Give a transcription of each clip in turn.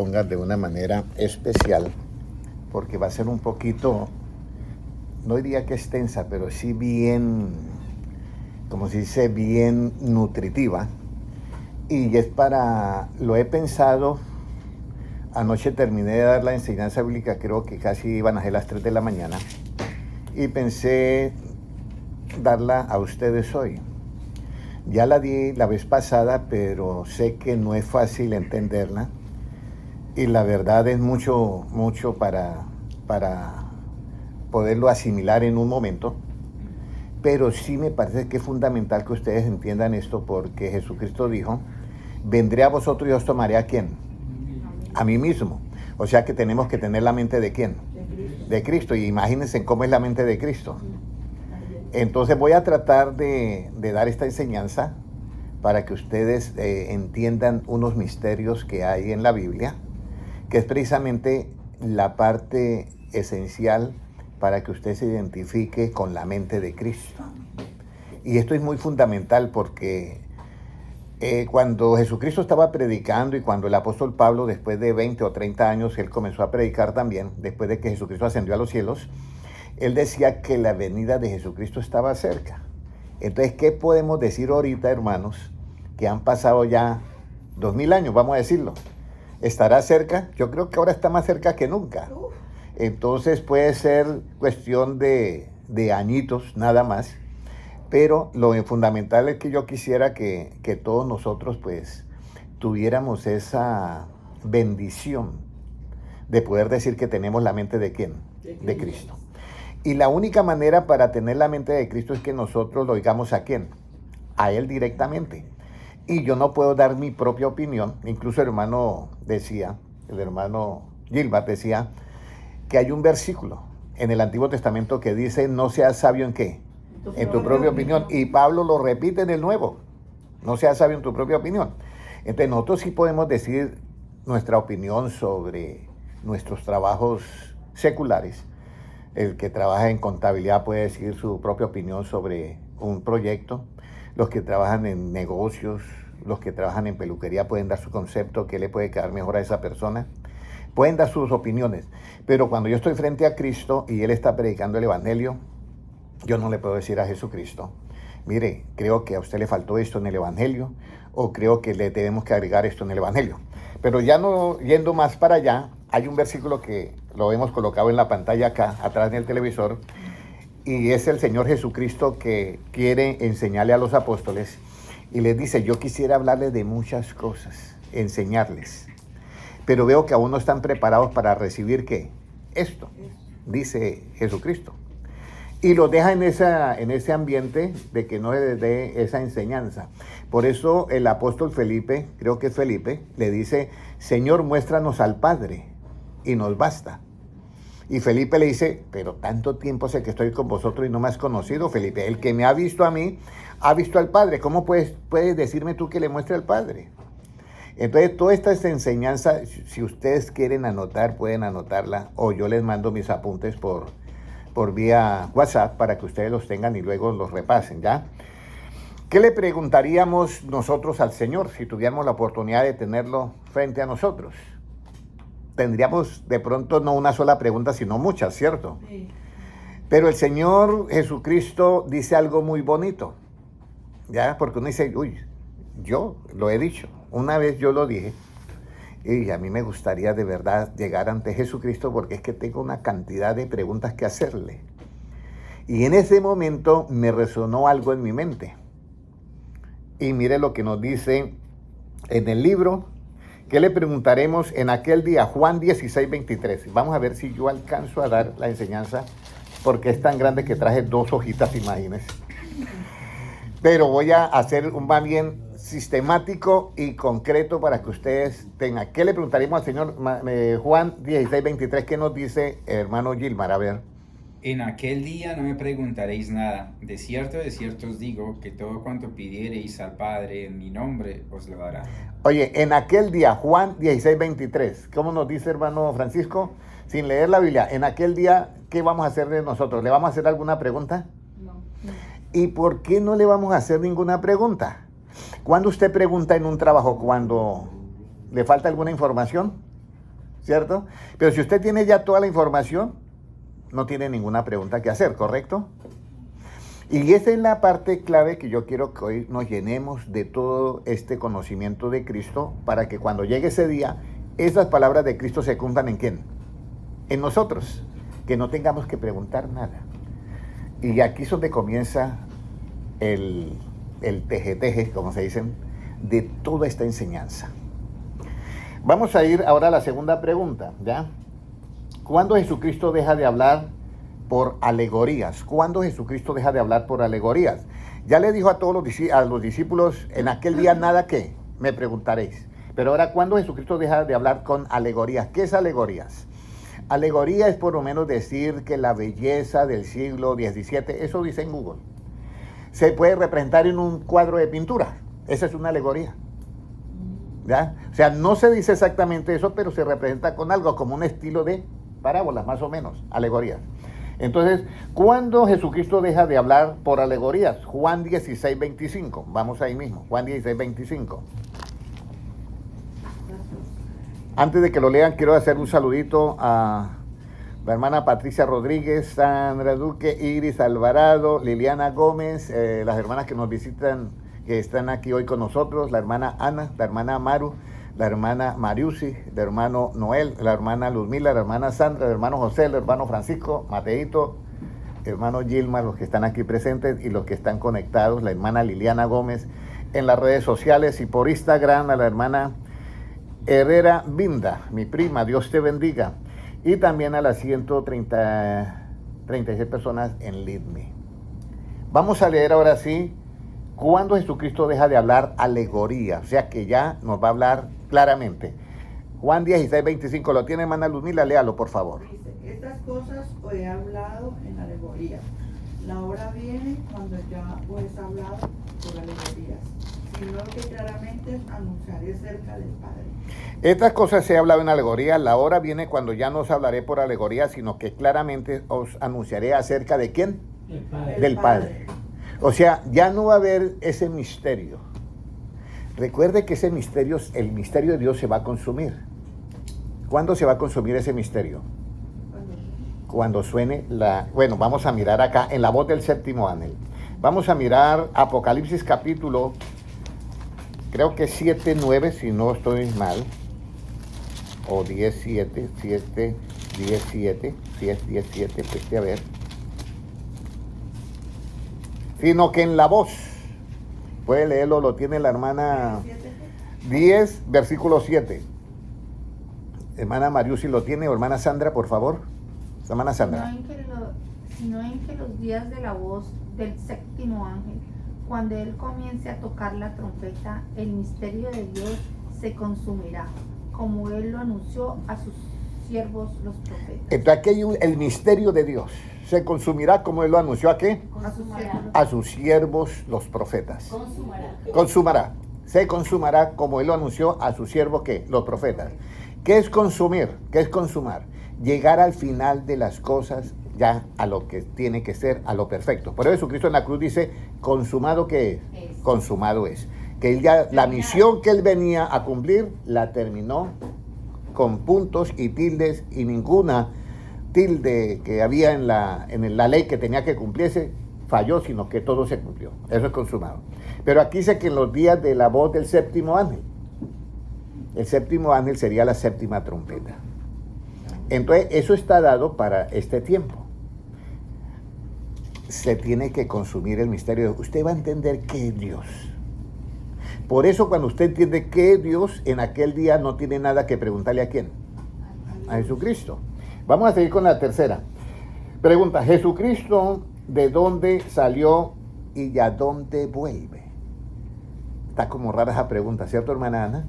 Pongas de una manera especial, porque va a ser un poquito, no diría que extensa, pero sí bien, como se dice, bien nutritiva. Y es lo he pensado, anoche terminé de dar la enseñanza bíblica, creo que casi iban a ser las 3 de la mañana, y pensé darla a ustedes hoy. Ya la di la vez pasada, pero sé que no es fácil entenderla. Y la verdad es mucho para poderlo asimilar en un momento. Pero sí me parece que es fundamental que ustedes entiendan esto, porque Jesucristo dijo, vendré a vosotros y os tomaré ¿a quién? A mí mismo. O sea que tenemos que tener la mente ¿de quién? De Cristo. Y imagínense cómo es la mente de Cristo. Entonces voy a tratar de dar esta enseñanza para que ustedes entiendan unos misterios que hay en la Biblia, que es precisamente la parte esencial para que usted se identifique con la mente de Cristo. Y esto es muy fundamental porque cuando Jesucristo estaba predicando y cuando el apóstol Pablo, después de 20 o 30 años, él comenzó a predicar también, después de que Jesucristo ascendió a los cielos, él decía que la venida de Jesucristo estaba cerca. Entonces, ¿qué podemos decir ahorita, hermanos, que han pasado ya 2000 años, vamos a decirlo? ¿Estará cerca? Yo creo que ahora está más cerca que nunca. Entonces puede ser cuestión de añitos nada más, pero lo fundamental es que yo quisiera que todos nosotros pues tuviéramos esa bendición de poder decir que tenemos la mente ¿de quién? De Cristo. Y la única manera para tener la mente de Cristo es que nosotros lo oigamos ¿a quién? A Él directamente. Y yo no puedo dar mi propia opinión. Incluso el hermano Gilbert decía que hay un versículo en el Antiguo Testamento que dice, no seas sabio ¿en qué? En tu propia opinión. Y Pablo lo repite en el Nuevo, no seas sabio en tu propia opinión. Entonces nosotros sí podemos decir nuestra opinión sobre nuestros trabajos seculares. El que trabaja en contabilidad puede decir su propia opinión sobre un proyecto. Los que trabajan en negocios, los que trabajan en peluquería pueden dar su concepto, qué le puede quedar mejor a esa persona. Pueden dar sus opiniones, pero cuando yo estoy frente a Cristo y Él está predicando el Evangelio, yo no le puedo decir a Jesucristo, mire, creo que a usted le faltó esto en el Evangelio, o creo que le tenemos que agregar esto en el Evangelio. Pero ya no yendo más para allá, hay un versículo que lo hemos colocado en la pantalla acá, atrás del televisor, y es el Señor Jesucristo que quiere enseñarle a los apóstoles, y les dice, yo quisiera hablarles de muchas cosas, enseñarles, pero veo que aún no están preparados para recibir ¿qué? Esto, dice Jesucristo. Y los deja en ese ambiente de que no les dé esa enseñanza. Por eso el apóstol Felipe, creo que es Felipe, le dice, Señor, muéstranos al Padre y nos basta. Y Felipe le dice, pero tanto tiempo hace que estoy con vosotros y no me has conocido, Felipe. El que me ha visto a mí, ha visto al Padre. ¿Cómo puedes decirme tú que le muestre al Padre? Entonces, toda esta enseñanza, si ustedes quieren anotar, pueden anotarla, o yo les mando mis apuntes por vía WhatsApp para que ustedes los tengan y luego los repasen, ¿ya? ¿Qué le preguntaríamos nosotros al Señor si tuviéramos la oportunidad de tenerlo frente a nosotros? Tendríamos de pronto no una sola pregunta, sino muchas, ¿cierto? Sí. Pero el Señor Jesucristo dice algo muy bonito, ¿ya? Porque uno dice, uy, yo lo he dicho, una vez yo lo dije, y a mí me gustaría de verdad llegar ante Jesucristo porque es que tengo una cantidad de preguntas que hacerle. Y en ese momento me resonó algo en mi mente. Y mire lo que nos dice en el libro. ¿Qué le preguntaremos en aquel día? Juan 16:23. Vamos a ver si yo alcanzo a dar la enseñanza porque es tan grande que traje 2 hojitas, imagínense. Pero voy a hacer un más bien sistemático y concreto para que ustedes tengan. ¿Qué le preguntaríamos al Señor? Juan 16:23, ¿qué nos dice hermano Gilmar? A ver. En aquel día no me preguntaréis nada. De cierto os digo, que todo cuanto pidiereis al Padre en mi nombre os lo dará. Oye, en aquel día, Juan 16:23, ¿cómo nos dice hermano Francisco? Sin leer la Biblia, en aquel día, ¿qué vamos a hacer de nosotros? ¿Le vamos a hacer alguna pregunta? No. ¿Y por qué no le vamos a hacer ninguna pregunta? ¿Cuándo usted pregunta en un trabajo? ¿Cuando le falta alguna información? ¿Cuándo usted pregunta? ¿Cuándo usted pregunta en un ¿cierto? Pero si usted tiene ya toda la información, no tiene ninguna pregunta que hacer, ¿correcto? Y esa es la parte clave que yo quiero que hoy nos llenemos de todo este conocimiento de Cristo para que cuando llegue ese día, esas palabras de Cristo se cumplan ¿en quién? En nosotros, que no tengamos que preguntar nada. Y aquí es donde comienza el teje-teje, como se dicen, de toda esta enseñanza. Vamos a ir ahora a la segunda pregunta, ¿ya? ¿Cuándo Jesucristo deja de hablar por alegorías? ¿Cuándo Jesucristo deja de hablar por alegorías? Ya le dijo a todos los discípulos, en aquel día nada que, me preguntaréis. Pero ahora, ¿cuándo Jesucristo deja de hablar con alegorías? ¿Qué es alegorías? Alegoría es por lo menos decir que la belleza del siglo XVII, eso dice en Google, se puede representar en un cuadro de pintura. Esa es una alegoría. ¿Ya? O sea, no se dice exactamente eso, pero se representa con algo, como un estilo de parábolas, más o menos, alegorías. Entonces, ¿cuándo Jesucristo deja de hablar por alegorías? Juan 16:25. Vamos ahí mismo, Juan 16:25. Antes de que lo lean, quiero hacer un saludito a la hermana Patricia Rodríguez, Sandra Duque, Iris Alvarado, Liliana Gómez, las hermanas que nos visitan, que están aquí hoy con nosotros, la hermana Ana, la hermana Maru, la hermana Mariusi, el hermano Noel, la hermana Luzmila, la hermana Sandra, el hermano José, el hermano Francisco, Mateito, hermano Gilmar, los que están aquí presentes y los que están conectados, la hermana Liliana Gómez, en las redes sociales y por Instagram, a la hermana Herrera Binda, mi prima, Dios te bendiga, y también a las 136 personas en LeadMe. Vamos a leer ahora sí, ¿cuándo Jesucristo deja de hablar alegoría? O sea que ya nos va a hablar claramente. Juan 16:25, ¿lo tiene hermana Luzmila? Léalo, por favor. Dice, estas cosas os he hablado en alegoría. La hora viene cuando ya os he hablado por alegorías, sino que claramente anunciaré cerca del Padre. Estas cosas se ha hablado en alegoría, la hora viene cuando ya no os hablaré por alegoría, sino que claramente os anunciaré acerca de ¿quién? Del Padre. O sea, ya no va a haber ese misterio. Recuerde que ese misterio, el misterio de Dios se va a consumir. ¿Cuándo se va a consumir ese misterio? Cuando suene la... Bueno, vamos a mirar acá en la voz del séptimo ángel. Vamos a mirar Apocalipsis capítulo, creo que 7:9, si no estoy mal. O 17, 7, 17, si es 17, pues a ver. Sino que en la voz, puede leerlo, lo tiene la hermana 10, versículo 7. Hermana Mariusi lo tiene, o hermana Sandra, por favor. Hermana Sandra. Sino en que los días de la voz del séptimo ángel, cuando él comience a tocar la trompeta, el misterio de Dios se consumirá, como él lo anunció a sus siervos los profetas. Entonces aquí hay el misterio de Dios. Se consumirá como él lo anunció a qué? A sus siervos los profetas. Consumará. Se consumará como él lo anunció a sus siervos ¿qué? Los profetas. ¿Qué es consumir? ¿Qué es consumar? Llegar al final de las cosas ya a lo que tiene que ser, a lo perfecto. Por eso Jesucristo en la cruz dice, ¿consumado qué es? Consumado es. Que él ya, la misión que él venía a cumplir, la terminó con puntos y tildes, y ninguna tilde que había en la ley que tenía que cumplirse falló, sino que todo se cumplió. Eso es consumado. Pero aquí dice que en los días de la voz del séptimo ángel, el séptimo ángel sería la séptima trompeta. Entonces, eso está dado para este tiempo. Se tiene que consumir el misterio. Usted va a entender qué es Dios. Por eso, cuando usted entiende qué es Dios, en aquel día no tiene nada que preguntarle a quién. A Jesucristo. Vamos a seguir con la tercera. Pregunta, ¿Jesucristo de dónde salió y a dónde vuelve? Está como rara esa pregunta, ¿cierto, hermana Ana?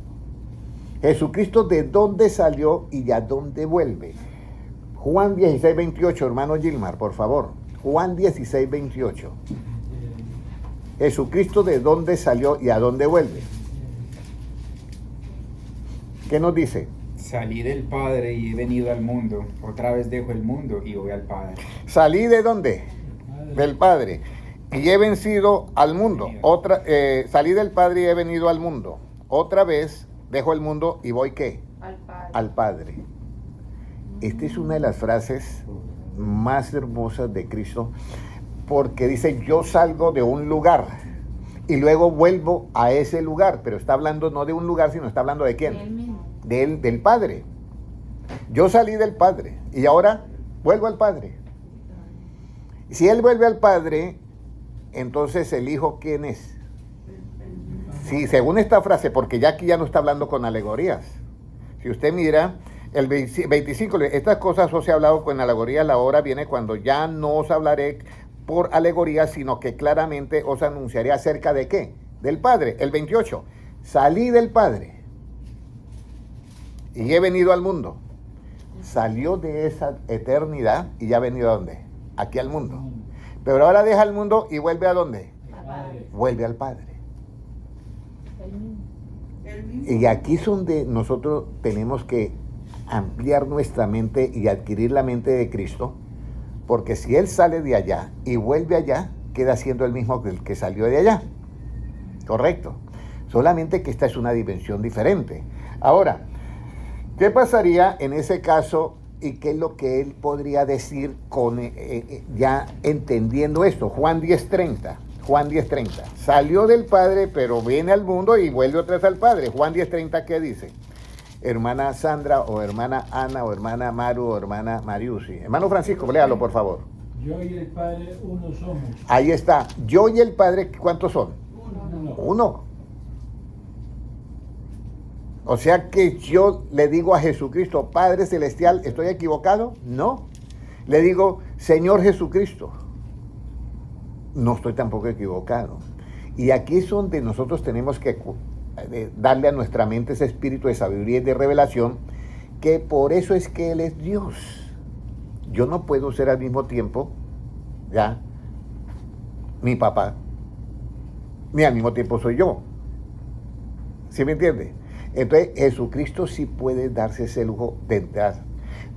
Jesucristo de dónde salió y a dónde vuelve. Juan 16:28, hermano Gilmar, por favor. Juan 16:28. Jesucristo de dónde salió y a dónde vuelve. ¿Qué nos dice? Salí del Padre y he venido al mundo. Otra vez dejo el mundo y voy al Padre. Salí de dónde? Del Padre. Y he vencido al mundo. Salí del Padre y he venido al mundo. Otra vez dejo el mundo y voy ¿qué? Al Padre. Al Padre. esta es una de las frases más hermosas de Cristo, porque dice, yo salgo de un lugar y luego vuelvo a ese lugar, pero está hablando no de un lugar, sino está hablando de quién, Él mismo. del Padre. Yo salí del Padre y ahora vuelvo al Padre. Si Él vuelve al Padre, entonces el Hijo, ¿quién es? Sí, según esta frase, porque ya aquí ya no está hablando con alegorías. Si usted mira, el 25, estas cosas os he hablado con alegorías, la hora viene cuando ya no os hablaré por alegorías, sino que claramente os anunciaré acerca de ¿qué? Del Padre. El 28, salí del Padre y he venido al mundo. Salió de esa eternidad y ya ha venido ¿a dónde? Aquí al mundo. Pero ahora deja el mundo y vuelve ¿a dónde? Al Padre. Vuelve al Padre. Él mismo. El mismo. Y aquí es donde nosotros tenemos que ampliar nuestra mente y adquirir la mente de Cristo, porque si Él sale de allá y vuelve allá, queda siendo el mismo que el que salió de allá. Correcto. Solamente que esta es una dimensión diferente. Ahora, ¿qué pasaría en ese caso y qué es lo que Él podría decir con ya entendiendo esto? Juan 10:30. Juan 10:30. Salió del Padre, pero viene al mundo y vuelve otra vez al Padre. Juan 10:30, ¿qué dice? Hermana Sandra, o hermana Ana, o hermana Maru, o hermana Mariusi. Hermano Francisco, léalo, por favor. Yo y el Padre uno somos. Ahí está. Yo y el Padre, ¿cuántos son? Uno. Uno. O sea que yo le digo a Jesucristo, Padre Celestial, ¿estoy equivocado? No. Le digo, Señor Jesucristo, no estoy tampoco equivocado. Y aquí es donde nosotros tenemos que darle a nuestra mente ese espíritu de sabiduría y de revelación, que por eso es que Él es Dios. Yo no puedo ser al mismo tiempo, ya, mi papá, ni al mismo tiempo soy yo. ¿Sí me entiende? Entonces, Jesucristo sí puede darse ese lujo de entrar.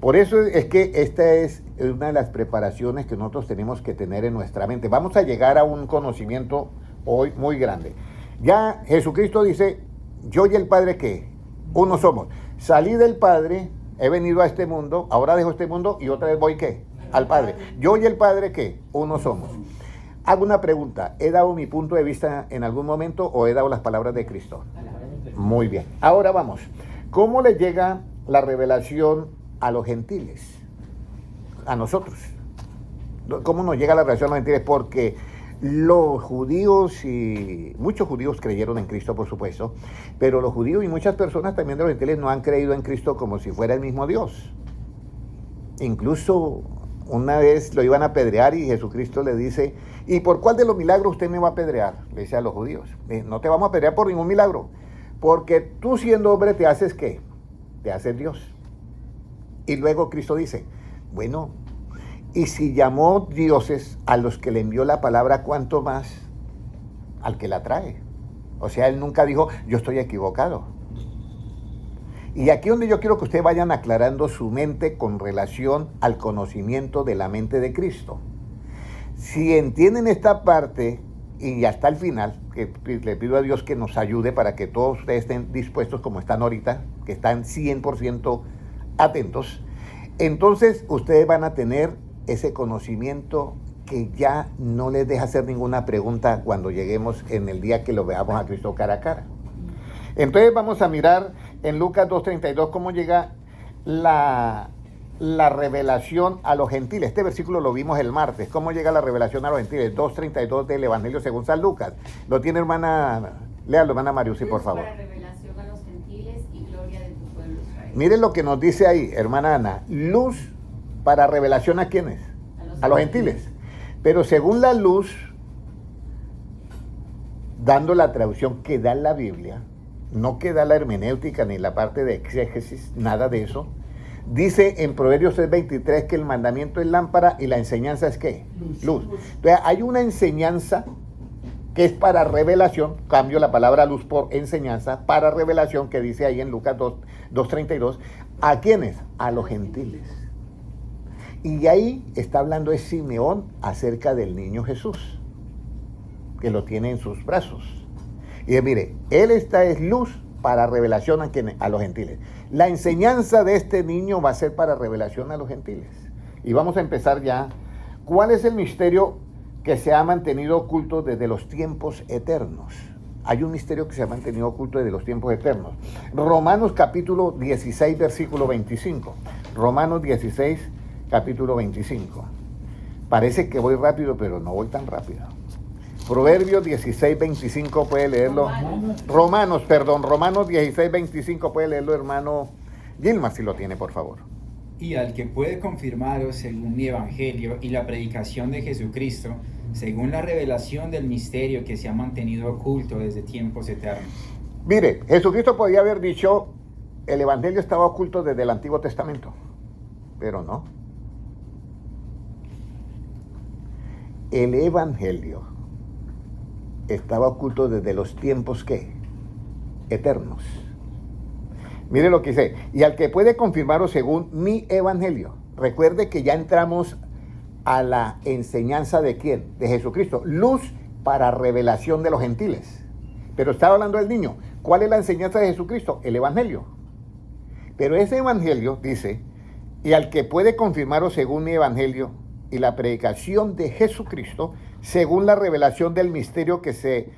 Por eso es que esta es una de las preparaciones que nosotros tenemos que tener en nuestra mente. Vamos a llegar a un conocimiento hoy muy grande. Ya Jesucristo dice, yo y el Padre, ¿qué? Uno somos. Salí del Padre, he venido a este mundo, ahora dejo este mundo y otra vez voy, ¿qué? Al Padre. Yo y el Padre, ¿qué? Uno somos. Hago una pregunta, ¿he dado mi punto de vista en algún momento o he dado las palabras de Cristo? Muy bien. Ahora vamos. ¿Cómo le llega la revelación a los gentiles? A nosotros. ¿Cómo nos llega la revelación a los gentiles? Porque los judíos y muchos judíos creyeron en Cristo, por supuesto, pero los judíos y muchas personas también de los gentiles no han creído en Cristo como si fuera el mismo Dios. Incluso una vez lo iban a apedrear y Jesucristo le dice, ¿y por cuál de los milagros usted me va a apedrear? Le dice a los judíos, no te vamos a apedrear por ningún milagro, porque tú siendo hombre te haces ¿qué? Te haces Dios. Y luego Cristo dice, bueno, y si llamó dioses a los que le envió la palabra, ¿cuánto más al que la trae? O sea, Él nunca dijo, yo estoy equivocado. Y aquí donde yo quiero que ustedes vayan aclarando su mente con relación al conocimiento de la mente de Cristo. Si entienden esta parte y hasta el final, que le pido a Dios que nos ayude para que todos ustedes estén dispuestos como están ahorita, que están 100% atentos, entonces ustedes van a tener ese conocimiento que ya no les deja hacer ninguna pregunta cuando lleguemos en el día que lo veamos a Cristo cara a cara. Entonces vamos a mirar en Lucas 2:32 cómo llega la revelación a los gentiles. Este versículo lo vimos el martes. ¿Cómo llega la revelación a los gentiles? 2:32 del Evangelio según San Lucas. Lo tiene hermana, léalo hermana Mariusi, por favor. Para revelación a los gentiles y gloria de tu pueblo Israel. Miren lo que nos dice ahí, hermana Ana. Luz para revelación ¿a quiénes? A los gentiles. Pero según la luz, dando la traducción que da la Biblia, no que da la hermenéutica ni la parte de exégesis, nada de eso, dice en Proverbios 3:23 que el mandamiento es lámpara y la enseñanza es ¿qué? Luz. Entonces hay una enseñanza que es para revelación, cambio la palabra luz por enseñanza, para revelación, que dice ahí en Lucas 2:32, ¿a quiénes? A los gentiles. Y ahí está hablando de Simeón acerca del niño Jesús, que lo tiene en sus brazos. Y mire, él es luz para revelación a los gentiles. La enseñanza de este niño va a ser para revelación a los gentiles. Y vamos a empezar ya. ¿Cuál es el misterio que se ha mantenido oculto desde los tiempos eternos? Hay un misterio que se ha mantenido oculto desde los tiempos eternos. Romanos capítulo 16, versículo 25. Romanos 16, capítulo 25. Parece que voy rápido, pero no voy tan rápido. Proverbios 16, 25, puede leerlo. Romanos 16, 25, puede leerlo, hermano Gilmar, si lo tiene, por favor. Y al que puede confirmaros según mi evangelio y la predicación de Jesucristo, según la revelación del misterio que se ha mantenido oculto desde tiempos eternos. Mire, Jesucristo podía haber dicho, el evangelio estaba oculto desde el Antiguo Testamento, pero no. El evangelio estaba oculto desde los tiempos, ¿qué? Eternos. Mire lo que dice, y al que puede confirmaros según mi evangelio. Recuerde que ya entramos a la enseñanza de ¿quién? De Jesucristo. Luz para revelación de los gentiles. Pero estaba hablando del niño. ¿Cuál es la enseñanza de Jesucristo? El evangelio. Pero ese evangelio dice, y al que puede confirmaros según mi evangelio y la predicación de Jesucristo, según la revelación del misterio que se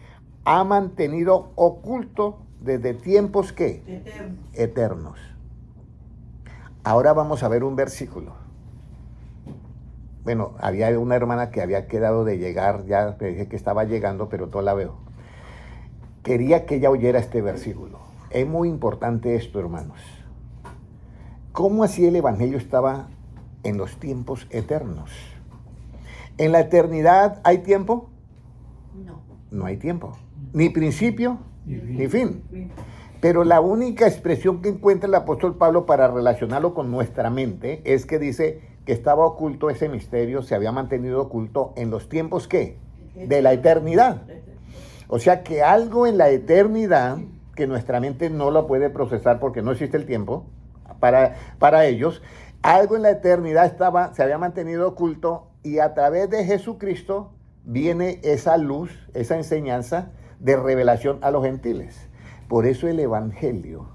ha mantenido oculto desde tiempos ¿qué? Eternos. Ahora vamos a ver un versículo. Bueno, había una hermana que había quedado de llegar, ya me dije que estaba llegando, pero no la veo. Quería que ella oyera este versículo. Es muy importante esto, hermanos. ¿Cómo así el evangelio estaba en los tiempos eternos? ¿En la eternidad hay tiempo? No. No hay tiempo. Ni principio, ni fin. Pero la única expresión que encuentra el apóstol Pablo para relacionarlo con nuestra mente es que dice que estaba oculto ese misterio, se había mantenido oculto en los tiempos ¿qué? De la eternidad. O sea que algo en la eternidad que nuestra mente no lo puede procesar porque no existe el tiempo para ellos, algo en la eternidad se había mantenido oculto y a través de Jesucristo viene esa luz, esa enseñanza de revelación a los gentiles. Por eso el evangelio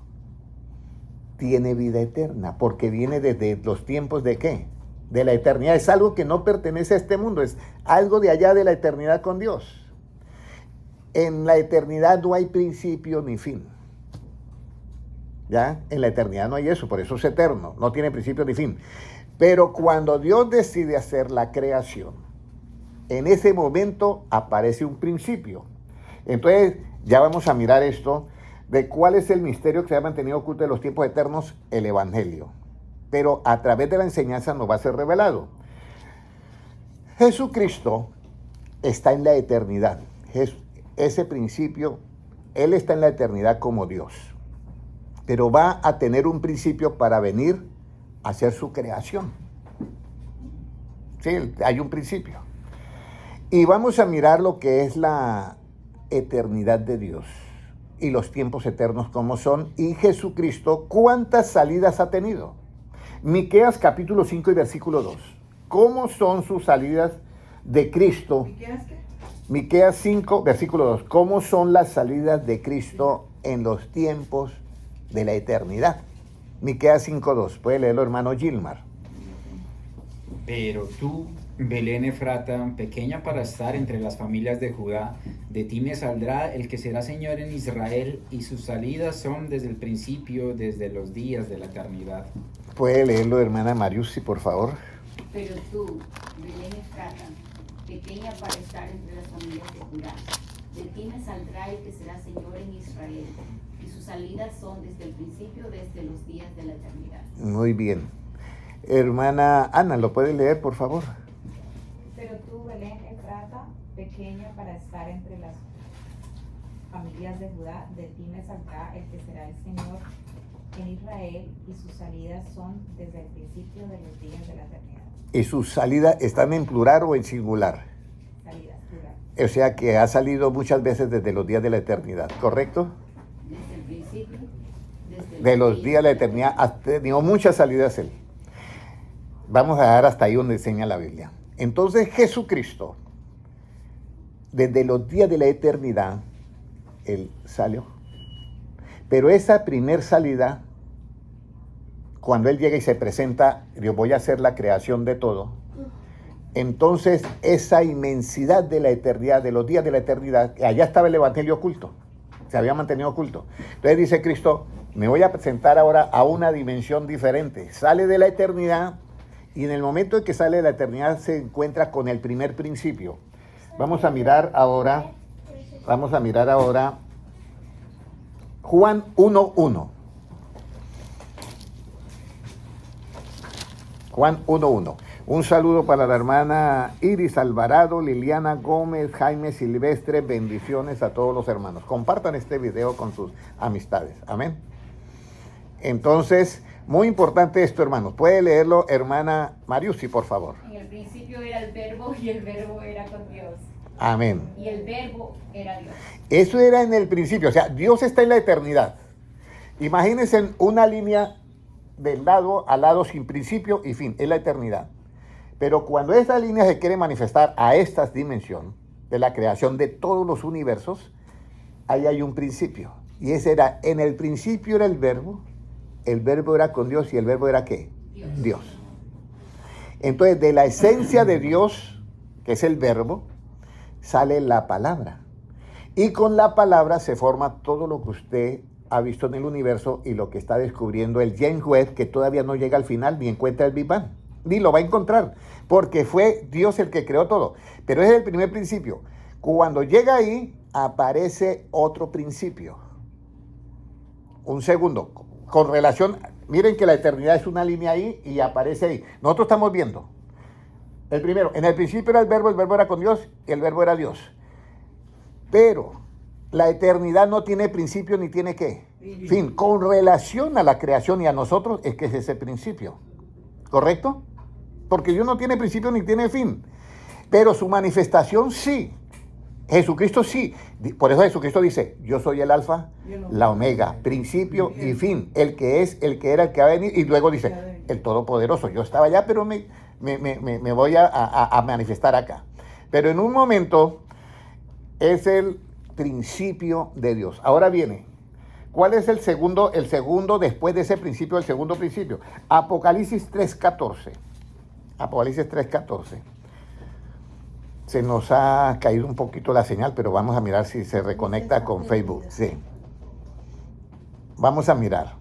tiene vida eterna, porque viene desde los tiempos de ¿qué? De la eternidad. Es algo que no pertenece a este mundo, es algo de allá de la eternidad con Dios. En la eternidad no hay principio ni fin. ¿Ya? En la eternidad no hay eso, por eso es eterno, no tiene principio ni fin. Pero cuando Dios decide hacer la creación, en ese momento aparece un principio. Entonces, ya vamos a mirar esto, de cuál es el misterio que se ha mantenido oculto de los tiempos eternos, el evangelio. Pero a través de la enseñanza nos va a ser revelado. Jesucristo está en la eternidad. Ese principio, Él está en la eternidad como Dios. Pero va a tener un principio para venir a hacer su creación. Sí, hay un principio. Y vamos a mirar lo que es la eternidad de Dios y los tiempos eternos como son, y Jesucristo, ¿cuántas salidas ha tenido? Miqueas capítulo 5 y versículo 2. ¿Cómo son sus salidas de Cristo? Miqueas 5, versículo 2. ¿Cómo son las salidas de Cristo en los tiempos de la eternidad? Miqueas 5, 2. Puede leerlo, hermano Gilmar. Pero tú, Belén Efrata, pequeña para estar entre las familias de Judá, de ti me saldrá el que será Señor en Israel, y sus salidas son desde el principio, desde los días de la eternidad. Puede leerlo, hermana Mariusi, por favor. Pero tú, Belén Efrata, pequeña para estar entre las familias de Judá, de ti me saldrá el que será Señor en Israel, y sus salidas son desde el principio, desde los días de la eternidad. Muy bien. Hermana Ana, ¿lo puede leer, por favor? Pero tú, Belén Efrata, pequeña para estar entre las familias de Judá, de ti me saldrá el que será el Señor en Israel, y sus salidas son desde el principio de los días de la eternidad. ¿Y sus salidas están en plural o en singular? Salidas, plural. O sea que ha salido muchas veces desde los días de la eternidad, ¿correcto? Desde el principio, desde el De los días de la eternidad ha tenido muchas salidas él. Vamos a dar hasta ahí donde enseña la Biblia. Entonces Jesucristo, desde los días de la eternidad, Él salió. Pero esa primer salida cuando Él llega y se presenta, yo voy a hacer la creación de todo, entonces esa inmensidad de la eternidad, de los días de la eternidad, allá estaba el evangelio oculto, se había mantenido oculto. Entonces dice Cristo, me voy a presentar ahora a una dimensión diferente. Sale de la eternidad y en el momento en que sale de la eternidad se encuentra con el primer principio. Vamos a mirar ahora Juan 1:1. Juan 1:1. Un saludo para la hermana Iris Alvarado, Liliana Gómez, Jaime Silvestre. Bendiciones a todos los hermanos. Compartan este video con sus amistades. Amén. Entonces, muy importante esto, hermanos. ¿Puede leerlo, hermana Mariusi, por favor? En el principio era el verbo y el verbo era con Dios. Amén. Y el verbo era Dios. Eso era en el principio. O sea, Dios está en la eternidad. Imagínense una línea del lado a lado sin principio y fin. Es la eternidad. Pero cuando esa línea se quiere manifestar a esta dimensión de la creación de todos los universos, ahí hay un principio. Y ese era, en el principio era el verbo era con Dios y el verbo era ¿qué? Dios. Entonces, de la esencia de Dios, que es el verbo, sale la palabra. Y con la palabra se forma todo lo que usted ha visto en el universo y lo que está descubriendo el James Webb, que todavía no llega al final ni encuentra el Big Bang. Ni lo va a encontrar, porque fue Dios el que creó todo. Pero es el primer principio. Cuando llega ahí, aparece otro principio. Un segundo. Con relación, miren que la eternidad es una línea ahí y aparece ahí. Nosotros estamos viendo. El primero, en el principio era el verbo era con Dios y el verbo era Dios. Pero la eternidad no tiene principio ni tiene ¿qué? Fin. Con relación a la creación y a nosotros es que es ese principio. ¿Correcto? Porque Dios no tiene principio ni tiene fin. Pero su manifestación sí. Jesucristo sí. Por eso Jesucristo dice, yo soy el alfa, la omega, principio y fin. El que es, el que era, el que va a venir. Y luego dice, el todopoderoso. Yo estaba allá, pero me voy a manifestar acá. Pero en un momento es el principio de Dios. Ahora viene. ¿Cuál es el segundo después de ese principio, el segundo principio? Apocalipsis 3:14. Apocalipsis 3:14. Se nos ha caído un poquito la señal, pero vamos a mirar si se reconecta con Facebook. Sí. Vamos a mirar.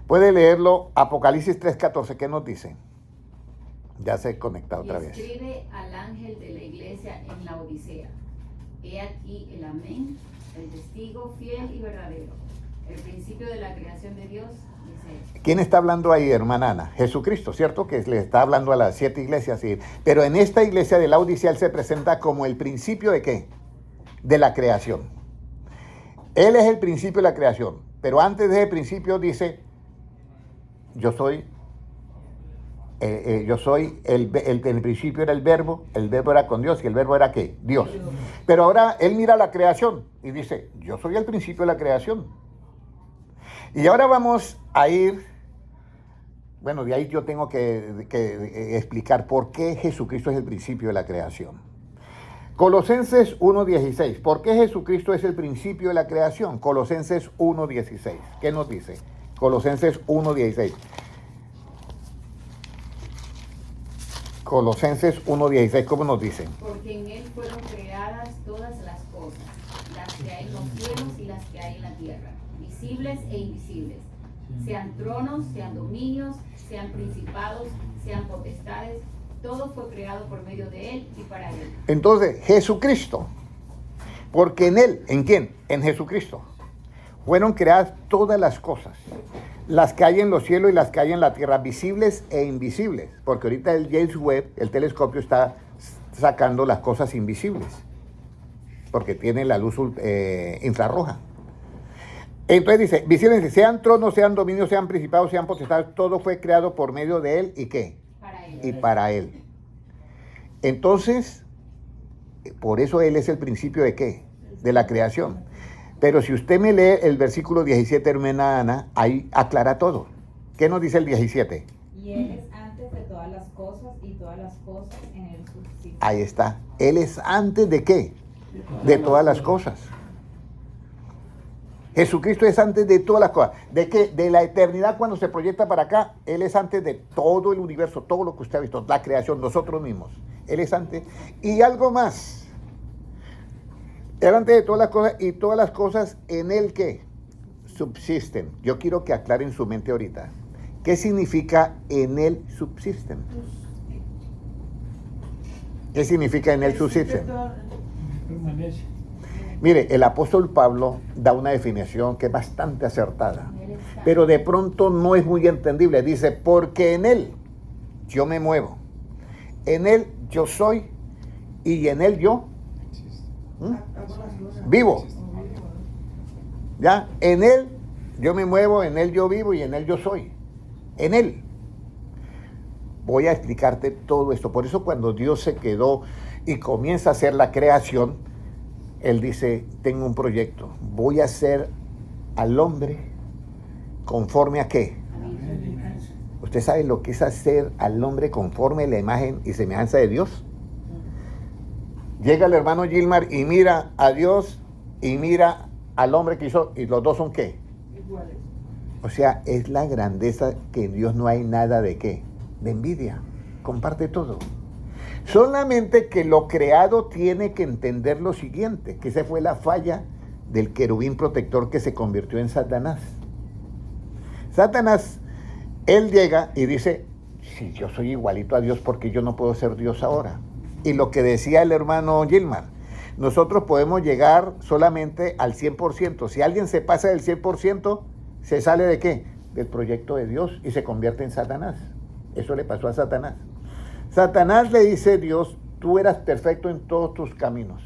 Puede leerlo, Apocalipsis 3:14. ¿Qué nos dice? Ya se conecta otra vez. Escribe al ángel de la iglesia en la Odisea. He aquí el amén, el testigo fiel y verdadero, el principio de la creación de Dios. ¿Quién está hablando ahí, hermana Ana? Jesucristo, ¿cierto? Que le está hablando a las 7 iglesias. Sí. Pero en esta iglesia de la Odisea él se presenta como el principio ¿de qué? De la creación. Él es el principio de la creación. Pero antes de ese principio dice, yo soy el principio era el verbo era con Dios y el verbo era ¿qué? Dios. Pero ahora él mira la creación y dice, yo soy el principio de la creación. Y ahora vamos a ir, bueno, de ahí yo tengo que explicar por qué Jesucristo es el principio de la creación. Colosenses 1:16. ¿Por qué Jesucristo es el principio de la creación? Colosenses 1:16. ¿Qué nos dice? Colosenses 1:16. Colosenses 1:16, ¿cómo nos dice? Porque en él fueron creadas todas las cosas, las que hay en los cielos y las que hay en la tierra, visibles e invisibles, sean tronos, sean dominios, sean principados, sean potestades, todo fue creado por medio de él y para él. Entonces, Jesucristo, porque en él, ¿en quién? En Jesucristo, fueron creadas todas las cosas, las que hay en los cielos y las que hay en la tierra, visibles e invisibles, porque ahorita el James Webb, el telescopio, está sacando las cosas invisibles, porque tiene la luz infrarroja. Entonces dice, visibles, sean tronos, sean dominios, sean principados, sean potestades, todo fue creado por medio de él, ¿y qué? Para él. Y para él. Entonces, por eso él es el principio ¿de qué? De la creación. Pero si usted me lee el versículo 17, hermana Ana, ahí aclara todo. ¿Qué nos dice el 17? Y él es antes de todas las cosas y todas las cosas en él subsisten. Ahí está. Él es antes de qué? De todas las cosas. Jesucristo es antes de todas las cosas. ¿De qué? De la eternidad cuando se proyecta para acá. Él es antes de todo el universo, todo lo que usted ha visto, la creación, nosotros mismos. Él es antes. Y algo más. Él antes de todas las cosas y todas las cosas en Él que subsisten. Yo quiero que aclaren su mente ahorita. ¿Qué significa en Él subsisten? ¿Qué significa en Él subsisten? Permanece. Mire, el apóstol Pablo da una definición que es bastante acertada, pero de pronto no es muy entendible. Dice, porque en Él yo me muevo, en Él yo soy y en Él yo vivo. ¿Ya? En Él yo me muevo, en Él yo vivo y en Él yo soy. En Él. Voy a explicarte todo esto. Por eso cuando Dios se quedó y comienza a hacer la creación, Él dice, tengo un proyecto, voy a hacer al hombre conforme a qué. ¿Usted sabe lo que es hacer al hombre conforme a la imagen y semejanza de Dios? Llega el hermano Gilmar y mira a Dios y mira al hombre que hizo, y los dos son qué. Iguales. O sea, es la grandeza que en Dios no hay nada de qué, de envidia, comparte todo. Solamente que lo creado tiene que entender lo siguiente, que esa fue la falla del querubín protector que se convirtió en Satanás. Satanás, él llega y dice, si yo soy igualito a Dios, ¿por qué yo no puedo ser Dios ahora? Y lo que decía el hermano Gilmar, nosotros podemos llegar solamente al 100%. Si alguien se pasa del 100%, ¿se sale de qué? Del proyecto de Dios y se convierte en Satanás. Eso le pasó a Satanás. Satanás le dice a Dios, tú eras perfecto en todos tus caminos.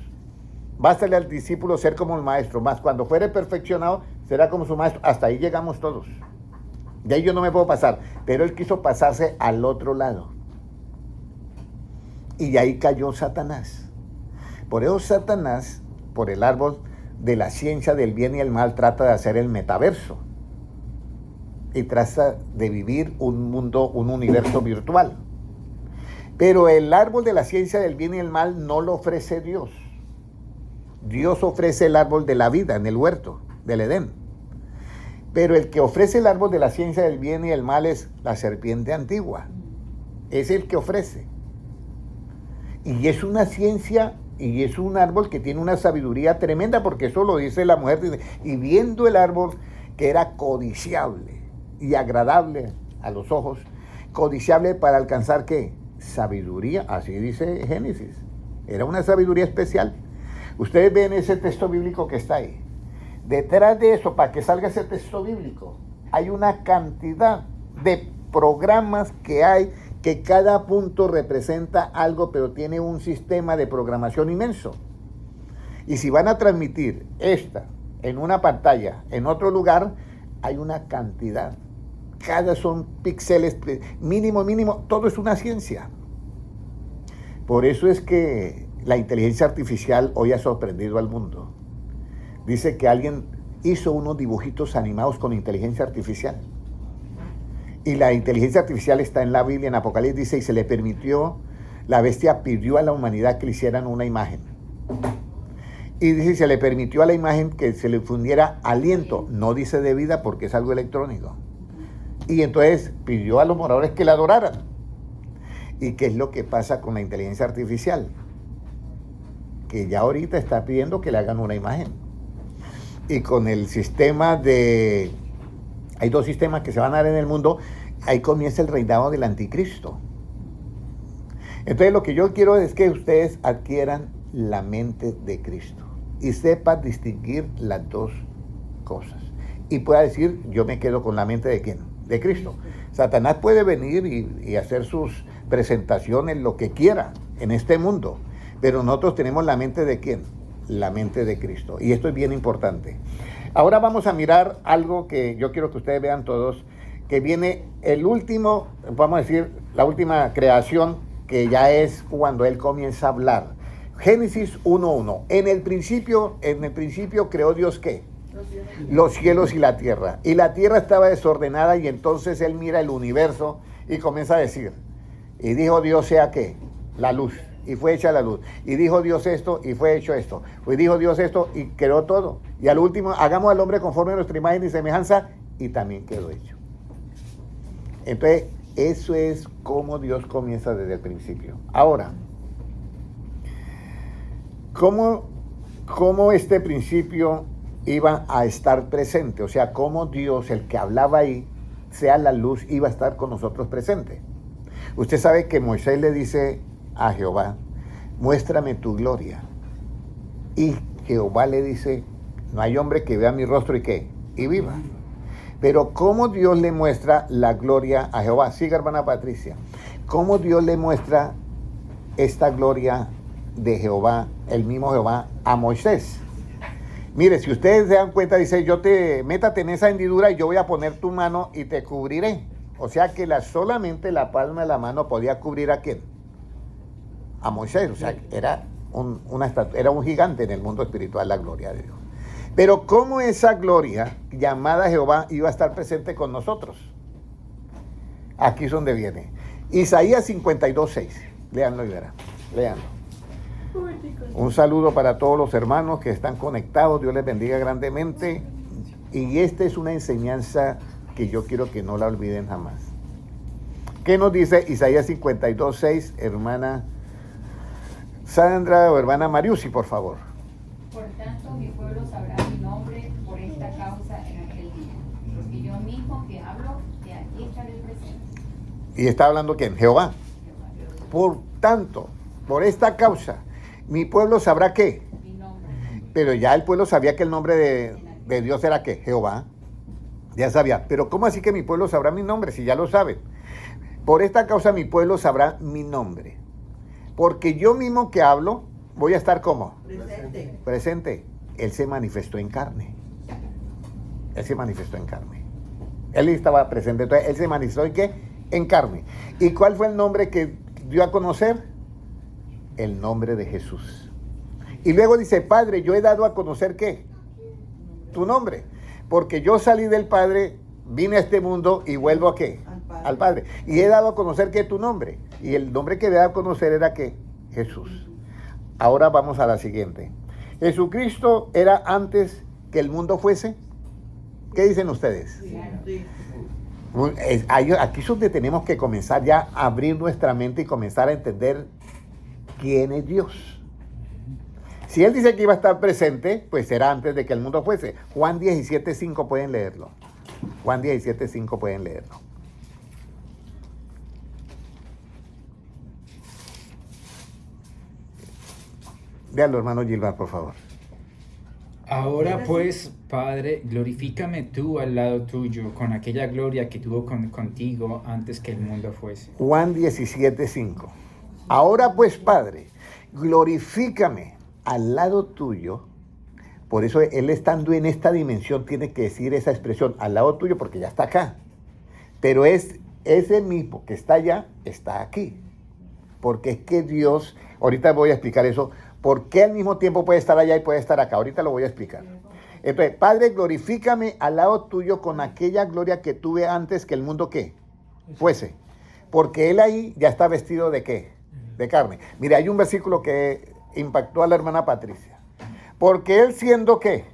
Bástale al discípulo ser como el maestro, más cuando fuere perfeccionado, será como su maestro. Hasta ahí llegamos todos. De ahí yo no me puedo pasar. Pero él quiso pasarse al otro lado. Y de ahí cayó Satanás. Por eso Satanás, por el árbol de la ciencia del bien y el mal, trata de hacer el metaverso. Y trata de vivir un mundo, un universo virtual. Pero el árbol de la ciencia del bien y el mal no lo ofrece Dios. Dios ofrece el árbol de la vida en el huerto del Edén. Pero el que ofrece el árbol de la ciencia del bien y el mal es la serpiente antigua. Es el que ofrece. Y es una ciencia y es un árbol que tiene una sabiduría tremenda, porque eso lo dice la mujer. Dice, y viendo el árbol que era codiciable y agradable a los ojos, codiciable para alcanzar ¿qué? Sabiduría, así dice Génesis. Era una sabiduría especial. Ustedes ven ese texto bíblico que está ahí. Detrás de eso, para que salga ese texto bíblico, hay una cantidad de programas que hay, que cada punto representa algo, pero tiene un sistema de programación inmenso. Y si van a transmitir esta en una pantalla, en otro lugar, hay una cantidad. Cada son píxeles, mínimo, todo es una ciencia. Por eso es que la inteligencia artificial hoy ha sorprendido al mundo. Dice que alguien hizo unos dibujitos animados con inteligencia artificial. Y la inteligencia artificial está en la Biblia, en Apocalipsis dice, y se le permitió, la bestia pidió a la humanidad que le hicieran una imagen. Y dice, se le permitió a la imagen que se le fundiera aliento, no dice de vida porque es algo electrónico. Y entonces pidió a los moradores que la adoraran. ¿Y qué es lo que pasa con la inteligencia artificial? Que ya ahorita está pidiendo que le hagan una imagen. Y con el sistema de... Hay dos sistemas que se van a dar en el mundo. Ahí comienza el reinado del anticristo. Entonces lo que yo quiero es que ustedes adquieran la mente de Cristo y sepan distinguir las dos cosas. Y pueda decir, yo me quedo con la mente de ¿quién? De Cristo. Satanás puede venir y hacer sus presentaciones, lo que quiera en este mundo, pero nosotros tenemos la mente de ¿quién? La mente de Cristo. Y esto es bien importante. Ahora vamos a mirar algo que yo quiero que ustedes vean todos, que viene el último, vamos a decir, la última creación, que ya es cuando él comienza a hablar. Génesis 1:1. En el principio creó Dios ¿qué? Los cielos y la tierra. Y la tierra estaba desordenada, y entonces él mira el universo y comienza a decir, y dijo Dios sea ¿qué? La luz. y fue hecha la luz. Y dijo Dios esto y fue hecho esto. Y dijo Dios esto y creó todo. Y al último, hagamos al hombre conforme a nuestra imagen y semejanza, y también quedó hecho. Entonces, eso es como Dios comienza desde el principio. Ahora, ¿cómo este principio iba a estar presente? O sea, cómo Dios, el que hablaba ahí, sea la luz, iba a estar con nosotros presente. Usted sabe que Moisés le dice a Jehová, muéstrame tu gloria. Y Jehová le dice, no hay hombre que vea mi rostro y ¿qué? Y viva. Pero ¿cómo Dios le muestra la gloria a Jehová? Siga, hermana Patricia. ¿Cómo Dios le muestra esta gloria de Jehová, el mismo Jehová, a Moisés? Mire, si ustedes se dan cuenta, dice, métate en esa hendidura y yo voy a poner tu mano y te cubriré. O sea que solamente la palma de la mano podía cubrir ¿a quién? A Moisés. O sea, era un gigante en el mundo espiritual, la gloria de Dios. Pero ¿cómo esa gloria llamada Jehová iba a estar presente con nosotros? Aquí es donde viene. Isaías 52:6. Léanlo y verán. Léanlo. Un saludo para todos los hermanos que están conectados. Dios les bendiga grandemente. Y esta es una enseñanza que yo quiero que no la olviden jamás. ¿Qué nos dice Isaías 52:6, hermana Sandra o hermana Mariusi, por favor? Por tanto, mi pueblo sabrá mi nombre por esta causa en aquel día, porque yo mismo que hablo, de aquí estaré presente. ¿Y está hablando quién? Jehová. Por tanto, por esta causa, mi pueblo sabrá qué. Mi nombre. Pero ya el pueblo sabía que el nombre de Dios era qué, Jehová. Ya sabía. Pero ¿cómo así que mi pueblo sabrá mi nombre? Si ya lo saben. Por esta causa mi pueblo sabrá mi nombre. Porque yo mismo que hablo, voy a estar ¿cómo? Presente. Presente. Él se manifestó en carne. Él se manifestó en carne. Él estaba presente. Entonces, él se manifestó en qué? En carne. ¿Y cuál fue el nombre que dio a conocer? El nombre de Jesús. Y luego dice, Padre, yo he dado a conocer ¿qué? Tu nombre. Porque yo salí del Padre, vine a este mundo y vuelvo ¿a qué? Al Padre. Y he dado a conocer ¿qué? Tu nombre. Y el nombre que he dado a conocer era ¿qué? Jesús. Ahora vamos a la siguiente. ¿Jesucristo era antes que el mundo fuese? ¿Qué dicen ustedes? Sí, sí. Aquí es donde tenemos que comenzar ya a abrir nuestra mente y comenzar a entender quién es Dios. Si él dice que iba a estar presente, pues será antes de que el mundo fuese. Juan 17:5 pueden leerlo. Juan 17:5 pueden leerlo. Véanlo, hermano Gilbert, por favor. Ahora pues, Padre, glorifícame tú al lado tuyo con aquella gloria que tuvo contigo antes que el mundo fuese. Juan 17:5. Ahora pues, Padre, glorifícame al lado tuyo. Por eso él estando en esta dimensión tiene que decir esa expresión, al lado tuyo, porque ya está acá. Pero es ese mismo que está allá, está aquí. Porque es que Dios, ahorita voy a explicar eso, ¿por qué al mismo tiempo puede estar allá y puede estar acá? Ahorita lo voy a explicar. Entonces, Padre, glorifícame al lado tuyo con aquella gloria que tuve antes que el mundo, ¿qué? Fuese. Porque él ahí ya está vestido ¿de qué? De carne. Mire, hay un versículo que impactó a la hermana Patricia. Porque él siendo ¿qué?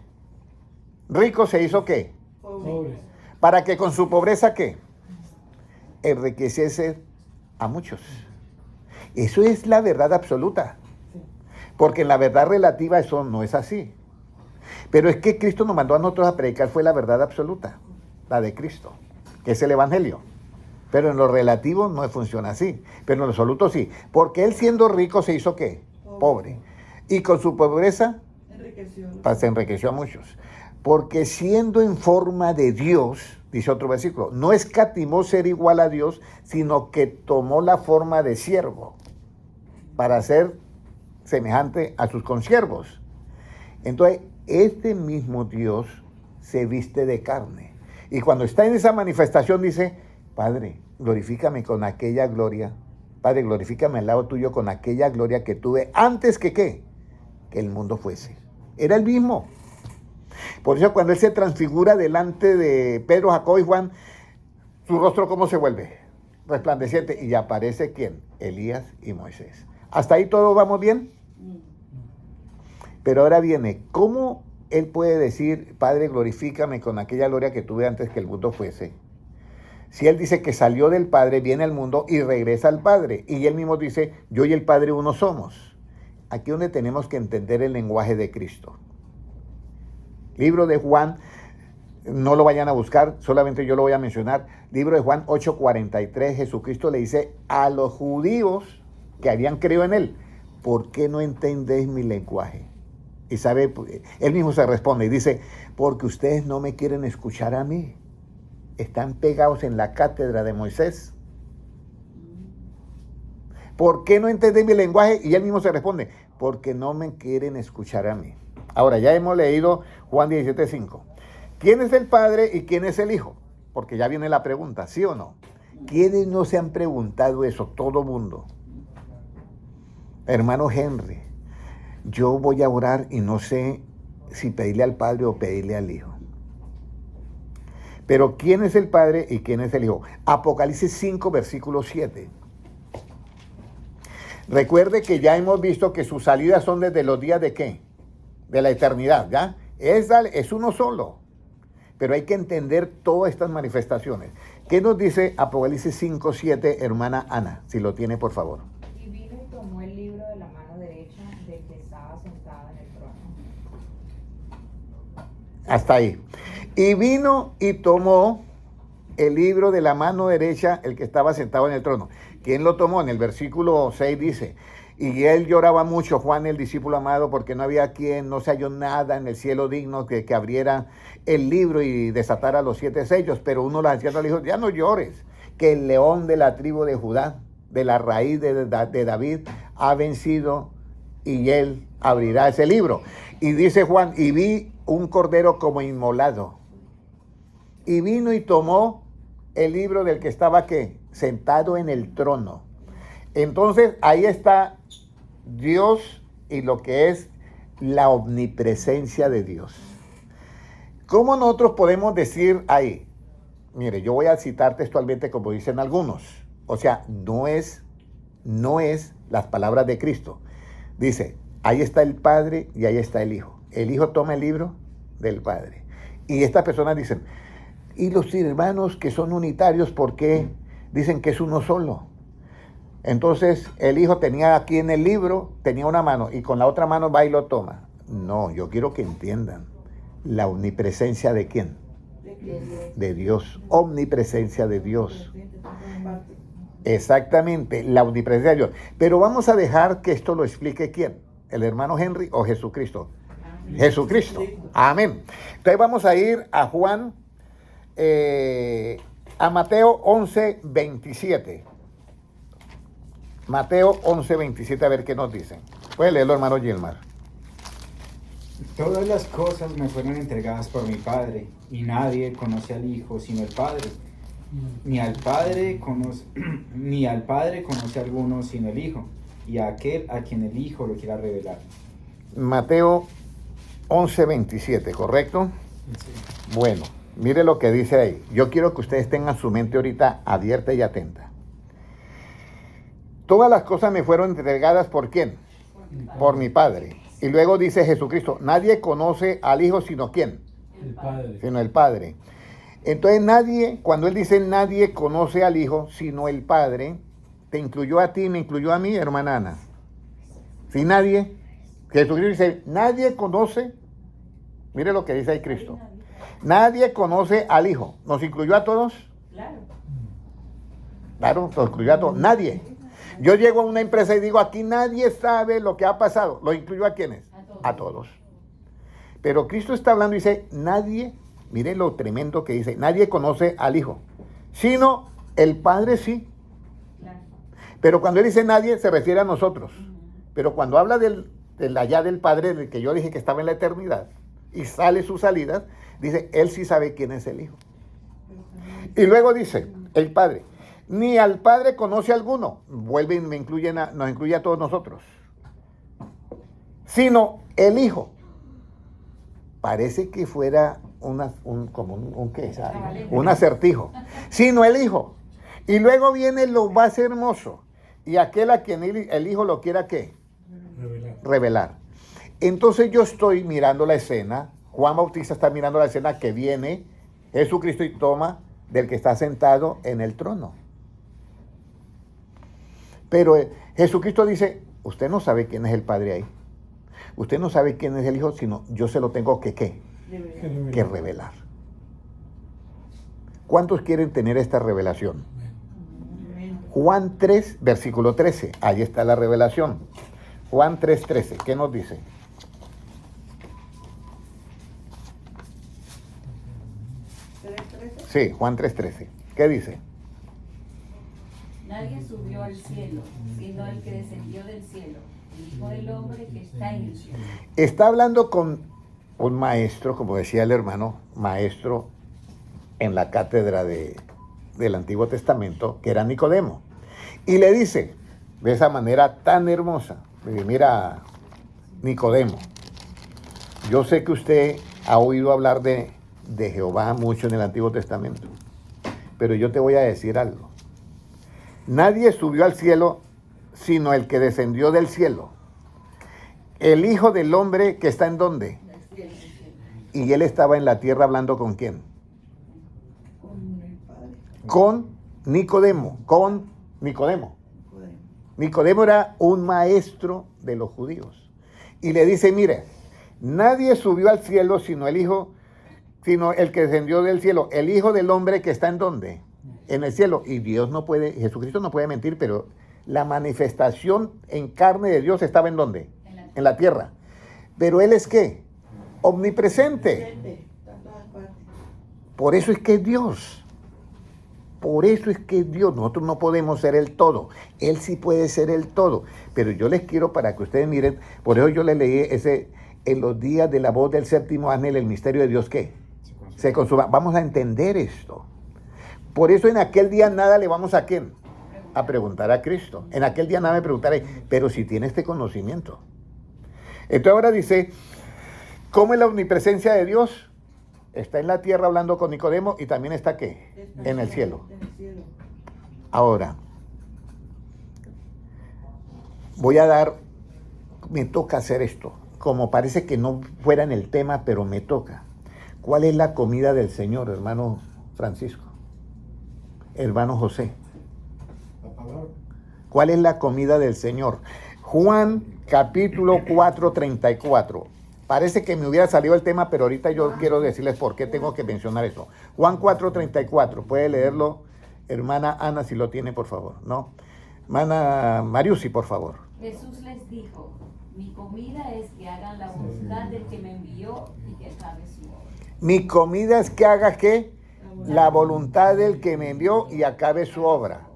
Rico se hizo ¿qué? Pobre. Para que con su pobreza ¿qué? Enriqueciese a muchos. Eso es la verdad absoluta. Porque en la verdad relativa eso no es así. Pero es que Cristo nos mandó a nosotros a predicar fue la verdad absoluta, la de Cristo, que es el Evangelio. Pero en lo relativo no funciona así, pero en lo absoluto sí. Porque él siendo rico se hizo ¿qué? Pobre. Y con su pobreza se enriqueció a muchos. Porque siendo en forma de Dios, dice otro versículo, no escatimó ser igual a Dios, sino que tomó la forma de siervo para ser semejante a sus consiervos. Entonces, este mismo Dios se viste de carne. Y cuando está en esa manifestación dice, Padre, glorifícame con aquella gloria. Padre, glorifícame al lado tuyo con aquella gloria que tuve antes que ¿qué? Que el mundo fuese. Era el mismo. Por eso cuando él se transfigura delante de Pedro, Jacobo y Juan, su rostro ¿cómo se vuelve? Resplandeciente. Y aparece ¿quién? Elías y Moisés. ¿Hasta ahí todos vamos bien? Pero ahora viene, ¿cómo él puede decir, Padre, glorifícame con aquella gloria que tuve antes que el mundo fuese? Si él dice que salió del Padre, viene al mundo y regresa al Padre. Y él mismo dice, yo y el Padre uno somos. Aquí es donde tenemos que entender el lenguaje de Cristo. Libro de Juan, no lo vayan a buscar, solamente yo lo voy a mencionar. Libro de Juan 8:43, Jesucristo le dice a los judíos que habían creído en él, ¿por qué no entendéis mi lenguaje? Y sabe, él mismo se responde y dice, porque ustedes no me quieren escuchar a mí. Están pegados en la cátedra de Moisés. ¿Por qué no entendéis mi lenguaje? Y él mismo se responde, porque no me quieren escuchar a mí. Ahora, ya hemos leído Juan 17:5. ¿Quién es el Padre y quién es el Hijo? Porque ya viene la pregunta, ¿sí o no? ¿Quiénes no se han preguntado eso? Todo mundo. Hermano Henry, yo voy a orar y no sé si pedirle al Padre o pedirle al Hijo. Pero ¿quién es el Padre y quién es el Hijo? Apocalipsis 5, versículo 7. Recuerde que ya hemos visto que sus salidas son desde los días de ¿qué? De la eternidad, ¿ya? Es uno solo. Pero hay que entender todas estas manifestaciones. ¿Qué nos dice Apocalipsis 5, 7, hermana Ana? Si lo tiene, por favor. Y vino y tomó el libro de la mano derecha del que estaba sentado en el trono. Hasta ahí. Y vino y tomó el libro de la mano derecha, el que estaba sentado en el trono. ¿Quién lo tomó? En el versículo 6 dice, y él lloraba mucho, Juan el discípulo amado, porque no había quien, no se halló nada en el cielo digno que abriera el libro y desatara los 7 sellos. Pero uno de los ancianos le dijo, ya no llores, que el león de la tribu de Judá, de la raíz de David, ha vencido y él abrirá ese libro. Y dice Juan, y vi un cordero como inmolado. Y vino y tomó el libro del que estaba ¿qué? Sentado en el trono. Entonces ahí está Dios y lo que es la omnipresencia de Dios. ¿Cómo nosotros podemos decir ahí? Mire, yo voy a citar textualmente como dicen algunos. O sea, no es las palabras de Cristo. Dice, ahí está el Padre y ahí está el Hijo. El Hijo toma el libro del Padre. Y estas personas dicen, ¿y los hermanos que son unitarios por qué dicen que es uno solo? Entonces el Hijo tenía aquí en el libro, tenía una mano y con la otra mano va y lo toma. No, yo quiero que entiendan la omnipresencia de ¿quién? De Dios. Omnipresencia de Dios. Exactamente, la omnipresencia de Dios. Pero vamos a dejar que esto lo explique ¿quién? ¿El hermano Henry o Jesucristo? Amén. Jesucristo. Amén. Entonces vamos a ir a Juan, a Mateo 11:27. Mateo 11:27, a ver qué nos dicen. Puede leerlo, hermano Gilmar. Todas las cosas me fueron entregadas por mi Padre, y nadie conoce al Hijo sino el Padre. Ni al Padre conoce alguno sino el Hijo, y a aquel a quien el Hijo lo quiera revelar. Mateo 11:27, ¿correcto? Sí. Bueno, mire lo que dice ahí. Yo quiero que ustedes tengan su mente ahorita abierta y atenta. Todas las cosas me fueron entregadas ¿por quién? Por mi Padre. Y luego dice Jesucristo, nadie conoce al Hijo sino ¿quién? El Padre. Sino el Padre. Entonces nadie, cuando él dice nadie conoce al Hijo sino el Padre, te incluyó a ti, me incluyó a mí, hermana Ana. Si nadie, Jesucristo dice, nadie conoce, mire lo que dice ahí Cristo, nadie conoce al Hijo. ¿Nos incluyó a todos? Claro, nos incluyó a todos. Nadie. Yo llego a una empresa y digo, aquí nadie sabe lo que ha pasado. ¿Lo incluyó a quiénes? A todos. Pero Cristo está hablando y dice, nadie, mire lo tremendo que dice, nadie conoce al Hijo, sino el Padre sí. Pero cuando él dice nadie, se refiere a nosotros. Pero cuando habla del allá del Padre, del que yo dije que estaba en la eternidad, y sale sus salidas, dice, él sí sabe quién es el Hijo. Y luego dice, el Padre, ni al Padre conoce alguno, vuelve y nos incluye a todos nosotros, sino el Hijo. Parece que fuera un acertijo, sino el Hijo. Y luego viene lo más hermoso, y aquel a quien el Hijo lo quiera, ¿qué? Revelar. Revelar. Entonces yo estoy mirando la escena, Juan Bautista está mirando la escena que viene Jesucristo y toma del que está sentado en el trono. Pero Jesucristo dice, usted no sabe quién es el Padre ahí. Usted no sabe quién es el Hijo, sino yo se lo tengo que, ¿qué? Que revelar. ¿Cuántos quieren tener esta revelación? Juan 3, versículo 13. Ahí está la revelación. Juan 3, 13. ¿Qué nos dice? Sí, Juan 3, 13. ¿Qué dice? Nadie subió al cielo, sino el que descendió del cielo, el Hijo del Hombre que está en el cielo. Está hablando con un maestro, como decía el hermano, maestro en la cátedra del Antiguo Testamento, que era Nicodemo. Y le dice, de esa manera tan hermosa, le dice, mira, Nicodemo, yo sé que usted ha oído hablar de Jehová mucho en el Antiguo Testamento, pero yo te voy a decir algo. Nadie subió al cielo, sino el que descendió del cielo. El Hijo del Hombre que está en ¿dónde? Y él estaba en la tierra hablando ¿con quién? Con el Padre. Con Nicodemo. Nicodemo era un maestro de los judíos. Y le dice, mire, nadie subió al cielo sino el que descendió del cielo. El Hijo del Hombre que está en ¿dónde? En el cielo. Y Jesucristo no puede mentir, pero la manifestación en carne de Dios estaba ¿en dónde? En la tierra. Pero él es ¿qué? Omnipresente. Está en todas partes. Por eso es que es Dios. Por eso es que es Dios. Nosotros no podemos ser el todo. Él sí puede ser el todo. Pero yo les quiero para que ustedes miren, por eso yo les leí en los días de la voz del séptimo ángel, el misterio de Dios, ¿qué? Se consuma. Vamos a entender esto. Por eso en aquel día nada le vamos a ¿quién? A preguntar a Cristo. En aquel día nada me preguntaré, pero si tiene este conocimiento. Entonces ahora dice, ¿cómo es la omnipresencia de Dios? Está en la tierra hablando con Nicodemo y también está ¿qué? En el cielo. Ahora, me toca hacer esto. Como parece que no fuera en el tema, pero me toca. ¿Cuál es la comida del Señor, hermano Francisco? Hermano José. ¿Cuál es la comida del Señor? Juan capítulo 4, 34. Parece que me hubiera salido el tema, pero ahorita yo quiero decirles por qué tengo que mencionar esto. Juan 4, 34. Puede leerlo, hermana Ana, si lo tiene, por favor. ¿No? Hermana Mariusi, por favor. Jesús les dijo, mi comida es que hagan la voluntad del que me envió y que acabe su obra. Mi comida es que haga ¿qué? La voluntad del que me envió y acabe su obra.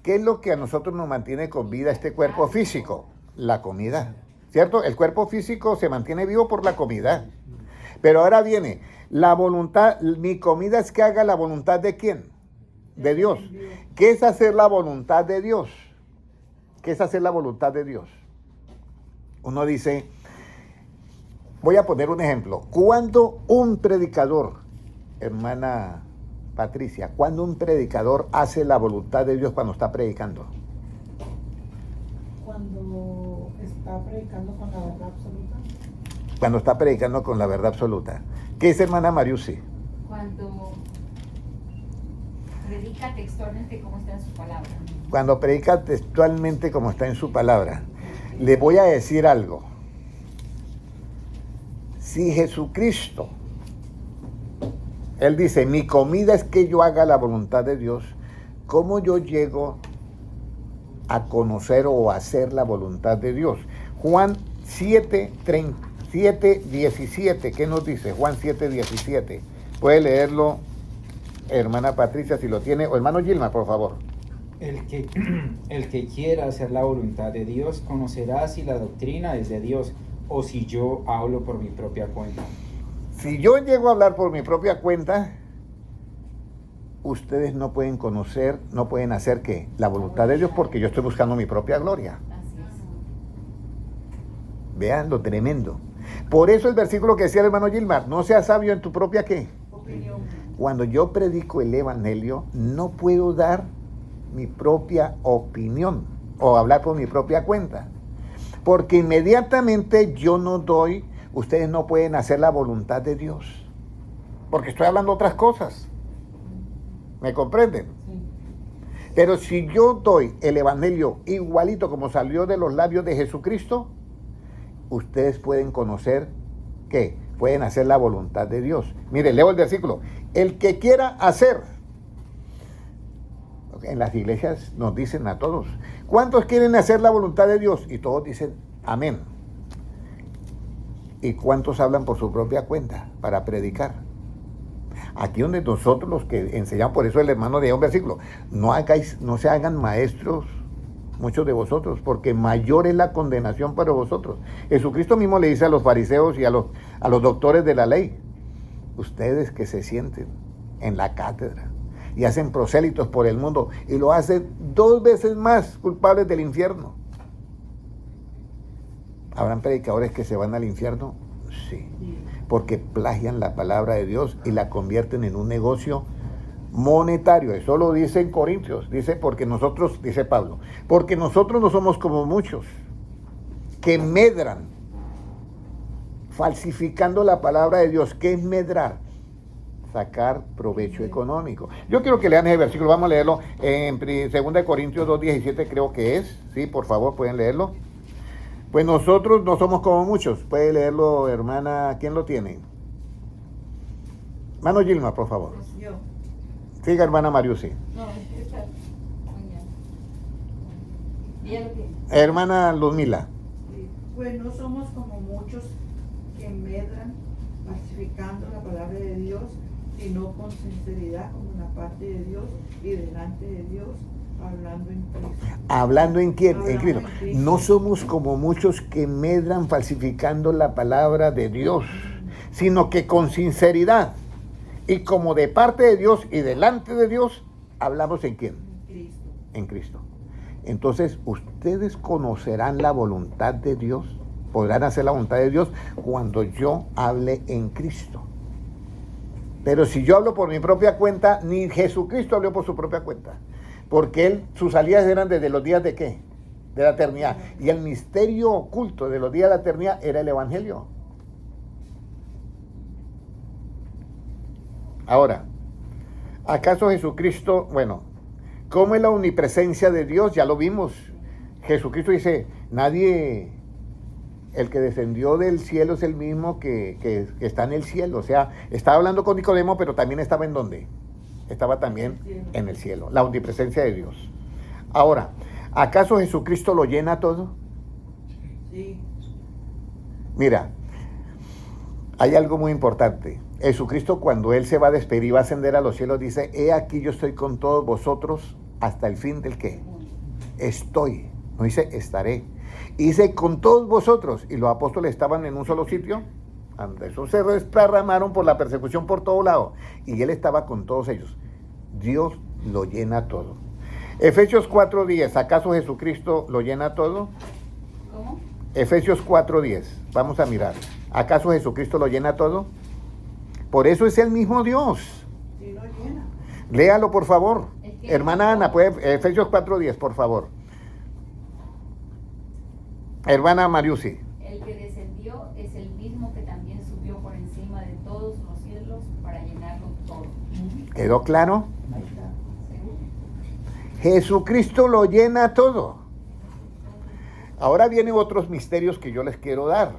¿Qué es lo que a nosotros nos mantiene con vida este cuerpo físico? La comida, ¿cierto? El cuerpo físico se mantiene vivo por la comida. Pero ahora viene, la voluntad, mi comida es que haga la voluntad ¿de quién? De Dios. ¿Qué es hacer la voluntad de Dios? ¿Qué es hacer la voluntad de Dios? Uno dice, voy a poner un ejemplo. Cuando un predicador, hermana Patricia, cuando un predicador hace la voluntad de Dios cuando está predicando? Cuando está predicando con la verdad absoluta. Cuando está predicando con la verdad absoluta. ¿Qué es, hermana Mariusi? Cuando predica textualmente como está en su palabra. Cuando predica textualmente como está en su palabra. Le voy a decir algo. Si Jesucristo, Él dice, mi comida es que yo haga la voluntad de Dios, ¿cómo yo llego a conocer o a hacer la voluntad de Dios? Juan 7, 17, ¿qué nos dice? Juan 7, 17. Puede leerlo, hermana Patricia, si lo tiene, o hermano Gilma, por favor. El que quiera hacer la voluntad de Dios conocerá si la doctrina es de Dios o si yo hablo por mi propia cuenta. Si yo llego a hablar por mi propia cuenta, ustedes no pueden conocer, no pueden hacer ¿qué? La voluntad de Dios, porque yo estoy buscando mi propia gloria. Así es. Vean lo tremendo. Por eso el versículo que decía el hermano Gilmar, no seas sabio en tu propia ¿qué? Opinión. Cuando yo predico el evangelio, no puedo dar mi propia opinión. o hablar por mi propia cuenta. Porque inmediatamente yo no doy, ustedes no pueden hacer la voluntad de Dios. Porque estoy hablando otras cosas. ¿Me comprenden? Pero si yo doy el evangelio igualito como salió de los labios de Jesucristo, ustedes pueden conocer que pueden hacer la voluntad de Dios. Mire, leo el versículo. El que quiera hacer. En las iglesias nos dicen a todos, ¿cuántos quieren hacer la voluntad de Dios? Y todos dicen, amén. ¿Y cuántos hablan por su propia cuenta para predicar? Aquí donde nosotros los que enseñamos, por eso el hermano leía un versículo, no se hagan maestros muchos de vosotros, porque mayor es la condenación para vosotros. Jesucristo mismo le dice a los fariseos y a los doctores de la ley, ustedes que se sienten en la cátedra y hacen prosélitos por el mundo y lo hacen 2 veces más culpables del infierno. ¿Habrán predicadores que se van al infierno? Sí, porque plagian la palabra de Dios y la convierten en un negocio monetario. Eso lo dice en Corintios, dice Pablo, porque nosotros no somos como muchos que medran falsificando la palabra de Dios. ¿Qué es medrar? Sacar provecho económico. Yo quiero que lean ese versículo, vamos a leerlo en 2 Corintios 2:17, creo que es, sí, por favor, pueden leerlo. Pues nosotros no somos como muchos. Puede leerlo, hermana. ¿Quién lo tiene? Hermano Gilma, por favor. Yo. Siga, hermana Mariusi. No, está. Ya lo tiene. Hermana Luzmila. Pues no somos como muchos que medran falsificando la palabra de Dios, sino con sinceridad, como una parte de Dios y delante de Dios, hablando en Cristo. ¿Hablando en quién? En Cristo. En Cristo. No somos como muchos que medran falsificando la palabra de Dios, sino que con sinceridad y como de parte de Dios y delante de Dios, hablamos en quién? En Cristo. En Cristo. Entonces, ustedes conocerán la voluntad de Dios, podrán hacer la voluntad de Dios cuando yo hable en Cristo. Pero si yo hablo por mi propia cuenta, ni Jesucristo habló por su propia cuenta. Porque sus salidas eran desde los días de ¿qué? De la eternidad. Y el misterio oculto de los días de la eternidad era el evangelio. Ahora, ¿acaso Jesucristo, bueno, cómo es la omnipresencia de Dios? Ya lo vimos. Jesucristo dice, nadie, el que descendió del cielo es el mismo que está en el cielo. O sea, estaba hablando con Nicodemo, pero también estaba ¿en dónde? Estaba también en el cielo, la omnipresencia de Dios. Ahora, ¿acaso Jesucristo lo llena todo? Sí. Mira, hay algo muy importante. Jesucristo, cuando Él se va a despedir y va a ascender a los cielos, dice, he aquí yo estoy con todos vosotros hasta el fin del ¿qué? Estoy, no dice estaré. Y dice con todos vosotros, y los apóstoles estaban en un solo sitio, esos se desparramaron por la persecución por todo lado, y Él estaba con todos ellos. Dios lo llena todo. Efesios 4:10, ¿acaso Jesucristo lo llena todo? ¿Cómo? Efesios 4:10, vamos a mirar. ¿Acaso Jesucristo lo llena todo? Por eso es el mismo Dios. Sí lo llena. Léalo, por favor. Es que Hermana Ana, Efesios 4:10, por favor. Hermana Mariusi. El que descendió es el mismo que también subió por encima de todos los cielos para llenarlo todo. ¿Quedó claro? Ahí está. ¿Seguro? Jesucristo lo llena todo. Ahora vienen otros misterios que yo les quiero dar.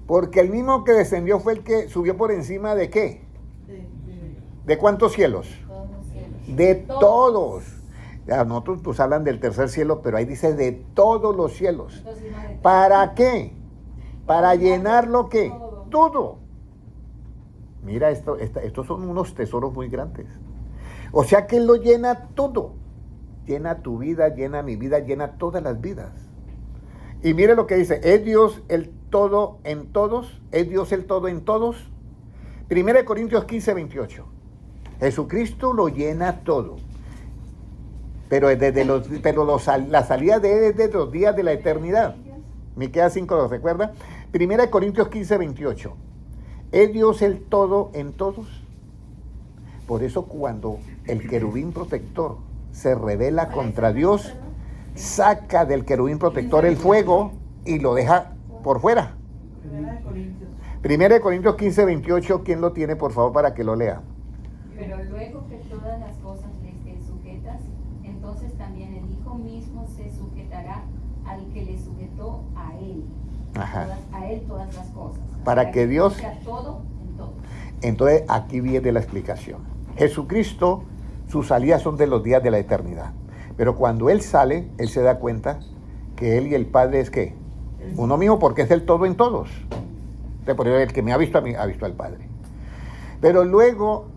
Porque el mismo que descendió fue el que subió por encima de ¿qué? ¿De cuántos cielos? Todos los cielos. De todos. Ya, nosotros pues hablan del tercer cielo, pero ahí dice de todos los cielos. Entonces, más de ¿Para qué? Para llenarlo ¿qué? Todo. Mira, estos son unos tesoros muy grandes. O sea que Él lo llena todo. Llena tu vida, llena mi vida, llena todas las vidas. Y mire lo que dice, ¿es Dios el todo en todos? ¿Es Dios el todo en todos? 1 Corintios 15:28. Jesucristo lo llena todo. Pero la salida de Él es desde los días de la eternidad. Miqueas 5, ¿lo recuerda? 1 Corintios 15:28. ¿Es Dios el todo en todos? Por eso cuando el querubín protector se rebela contra Dios, saca del querubín protector el fuego y lo deja por fuera. Primera de Corintios. 1 Corintios 15, 28, ¿quién lo tiene, por favor, para que lo lea? Pero luego que todas las cosas le estén sujetas, entonces también el Hijo mismo se sujetará al que le sujetó a él. Ajá. A él todas las cosas. Para que Dios- sea todo en todo. Entonces, aquí viene la explicación. Jesucristo, sus salidas son de los días de la eternidad. Pero cuando Él sale, Él se da cuenta que Él y el Padre es ¿qué? Uno mismo, porque es el todo en todos. Por eso el que me ha visto a mí, ha visto al Padre. Pero luego,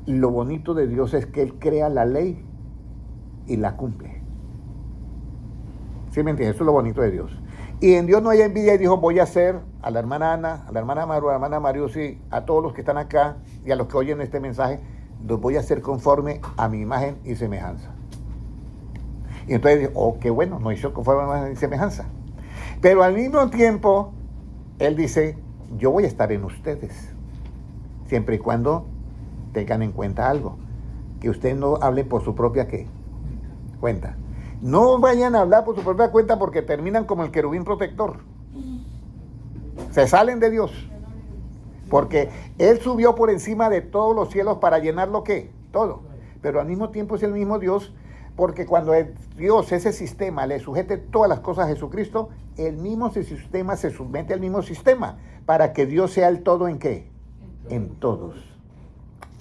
lo bonito de Dios es que Él crea la ley y la cumple. ¿Sí me entiendes? Eso es lo bonito de Dios. Y en Dios no hay envidia y dijo, voy a hacer a la hermana Ana, a la hermana Maru, a la hermana Mariusi, a todos los que están acá y a los que oyen este mensaje, los voy a hacer conforme a mi imagen y semejanza. Y entonces dijo, oh, qué bueno, no hizo conforme a mi imagen y semejanza. Pero al mismo tiempo, Él dice, yo voy a estar en ustedes, siempre y cuando tengan en cuenta algo, que ustedes no hablen por su propia ¿qué? Cuenta. No vayan a hablar por su propia cuenta porque terminan como el querubín protector. Se salen de Dios. Porque Él subió por encima de todos los cielos para llenar lo que, todo. Pero al mismo tiempo es el mismo Dios, porque cuando Dios, ese sistema, le sujete todas las cosas a Jesucristo, el mismo sistema se somete al mismo sistema, para que Dios sea el todo en qué, en todos.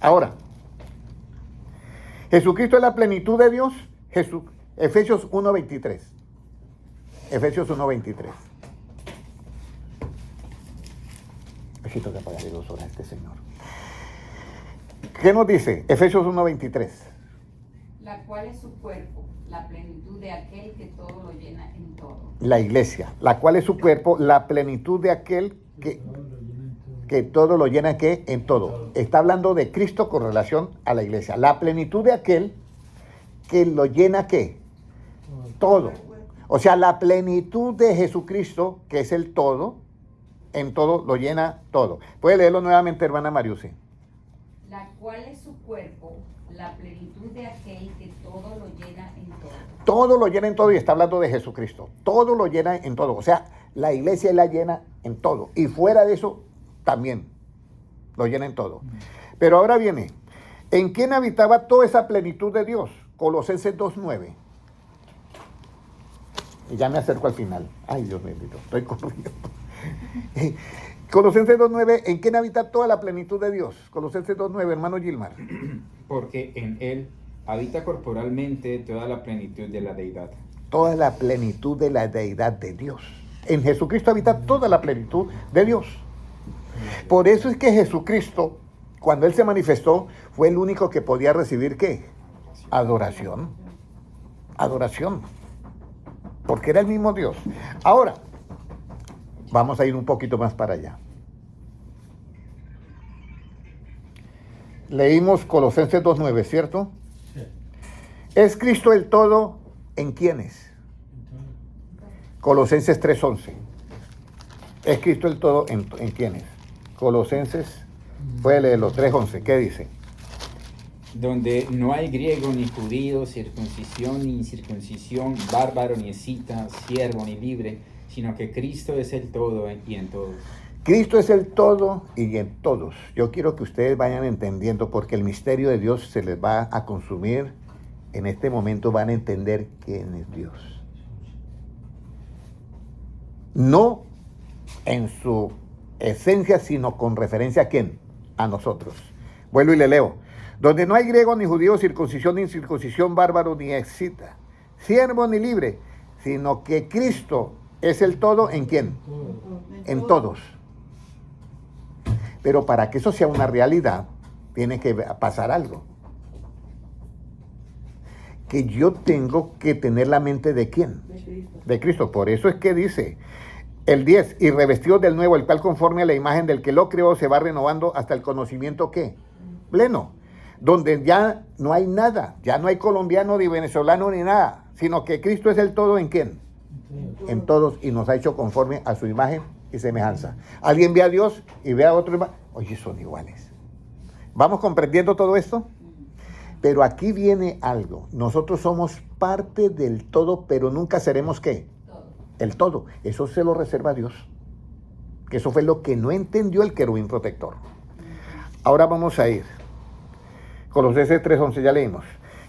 Ahora, Jesucristo es la plenitud de Dios. Efesios 1:23. Efesios 1:23. Necesito que apagarle 2 horas a este señor. ¿Qué nos dice? Efesios 1:23. La cual es su cuerpo, la plenitud de aquel que todo lo llena en todo. La iglesia, la cual es su cuerpo, la plenitud de aquel que todo lo llena ¿qué? En todo. Está hablando de Cristo con relación a la iglesia. La plenitud de aquel que lo llena ¿qué? Todo. O sea, la plenitud de Jesucristo, que es el todo, en todo lo llena todo. Puede leerlo nuevamente, hermana Mariusi. La cual es su cuerpo, la plenitud de aquel que todo lo llena en todo. Todo lo llena en todo y está hablando de Jesucristo. Todo lo llena en todo. O sea, la iglesia la llena en todo. Y fuera de eso, también lo llena en todo. Pero ahora viene, ¿en quién habitaba toda esa plenitud de Dios? Colosenses 2:9. Y ya me acerco al final. Ay, Dios bendito, estoy corriendo. Colosenses 2:9, ¿en quién habita toda la plenitud de Dios? Colosenses 2:9, hermano Gilmar. Porque en Él habita corporalmente toda la plenitud de la deidad. Toda la plenitud de la deidad de Dios. En Jesucristo habita toda la plenitud de Dios. Por eso es que Jesucristo, cuando Él se manifestó, fue el único que podía recibir ¿qué? Adoración. Adoración. Porque era el mismo Dios. Ahora, vamos a ir un poquito más para allá. Leímos Colosenses 2:9, ¿cierto? Sí. ¿Es Cristo el todo en quiénes? Colosenses 3:11. ¿Es Cristo el todo en quiénes? Colosenses, puede leerlo, 3:11. ¿Qué dice? Donde no hay griego ni judío, circuncisión ni incircuncisión, bárbaro ni escita, siervo ni libre, sino que Cristo es el todo y en todos. Cristo es el todo y en todos. Yo quiero que ustedes vayan entendiendo, porque el misterio de Dios se les va a consumir. En este momento van a entender quién es Dios. No en su esencia, sino con referencia a quién, a nosotros. Vuelvo y le leo. Donde no hay griego ni judío, circuncisión ni incircuncisión, bárbaro ni escita, siervo ni libre, sino que Cristo es el todo en quién, en todos. Pero para que eso sea una realidad, tiene que pasar algo. Que yo tengo que tener la mente de quién, De Cristo. de Cristo. Por eso es que dice el 10, y revestidos del nuevo, el cual conforme a la imagen del que lo creó se va renovando hasta el conocimiento ¿qué? Pleno, donde ya no hay nada, ya no hay colombiano ni venezolano ni nada, sino que Cristo es el todo en quién, en todos, y nos ha hecho conforme a su imagen y semejanza. Alguien ve a Dios y ve a otro, oye, son iguales. ¿Vamos comprendiendo todo esto? Pero aquí viene algo. Nosotros somos parte del todo, pero nunca seremos ¿qué? Todo. El todo. Eso se lo reserva a Dios. Que eso fue lo que no entendió el querubín protector. Ahora vamos a ir. Colosenses 3:11, ya leímos.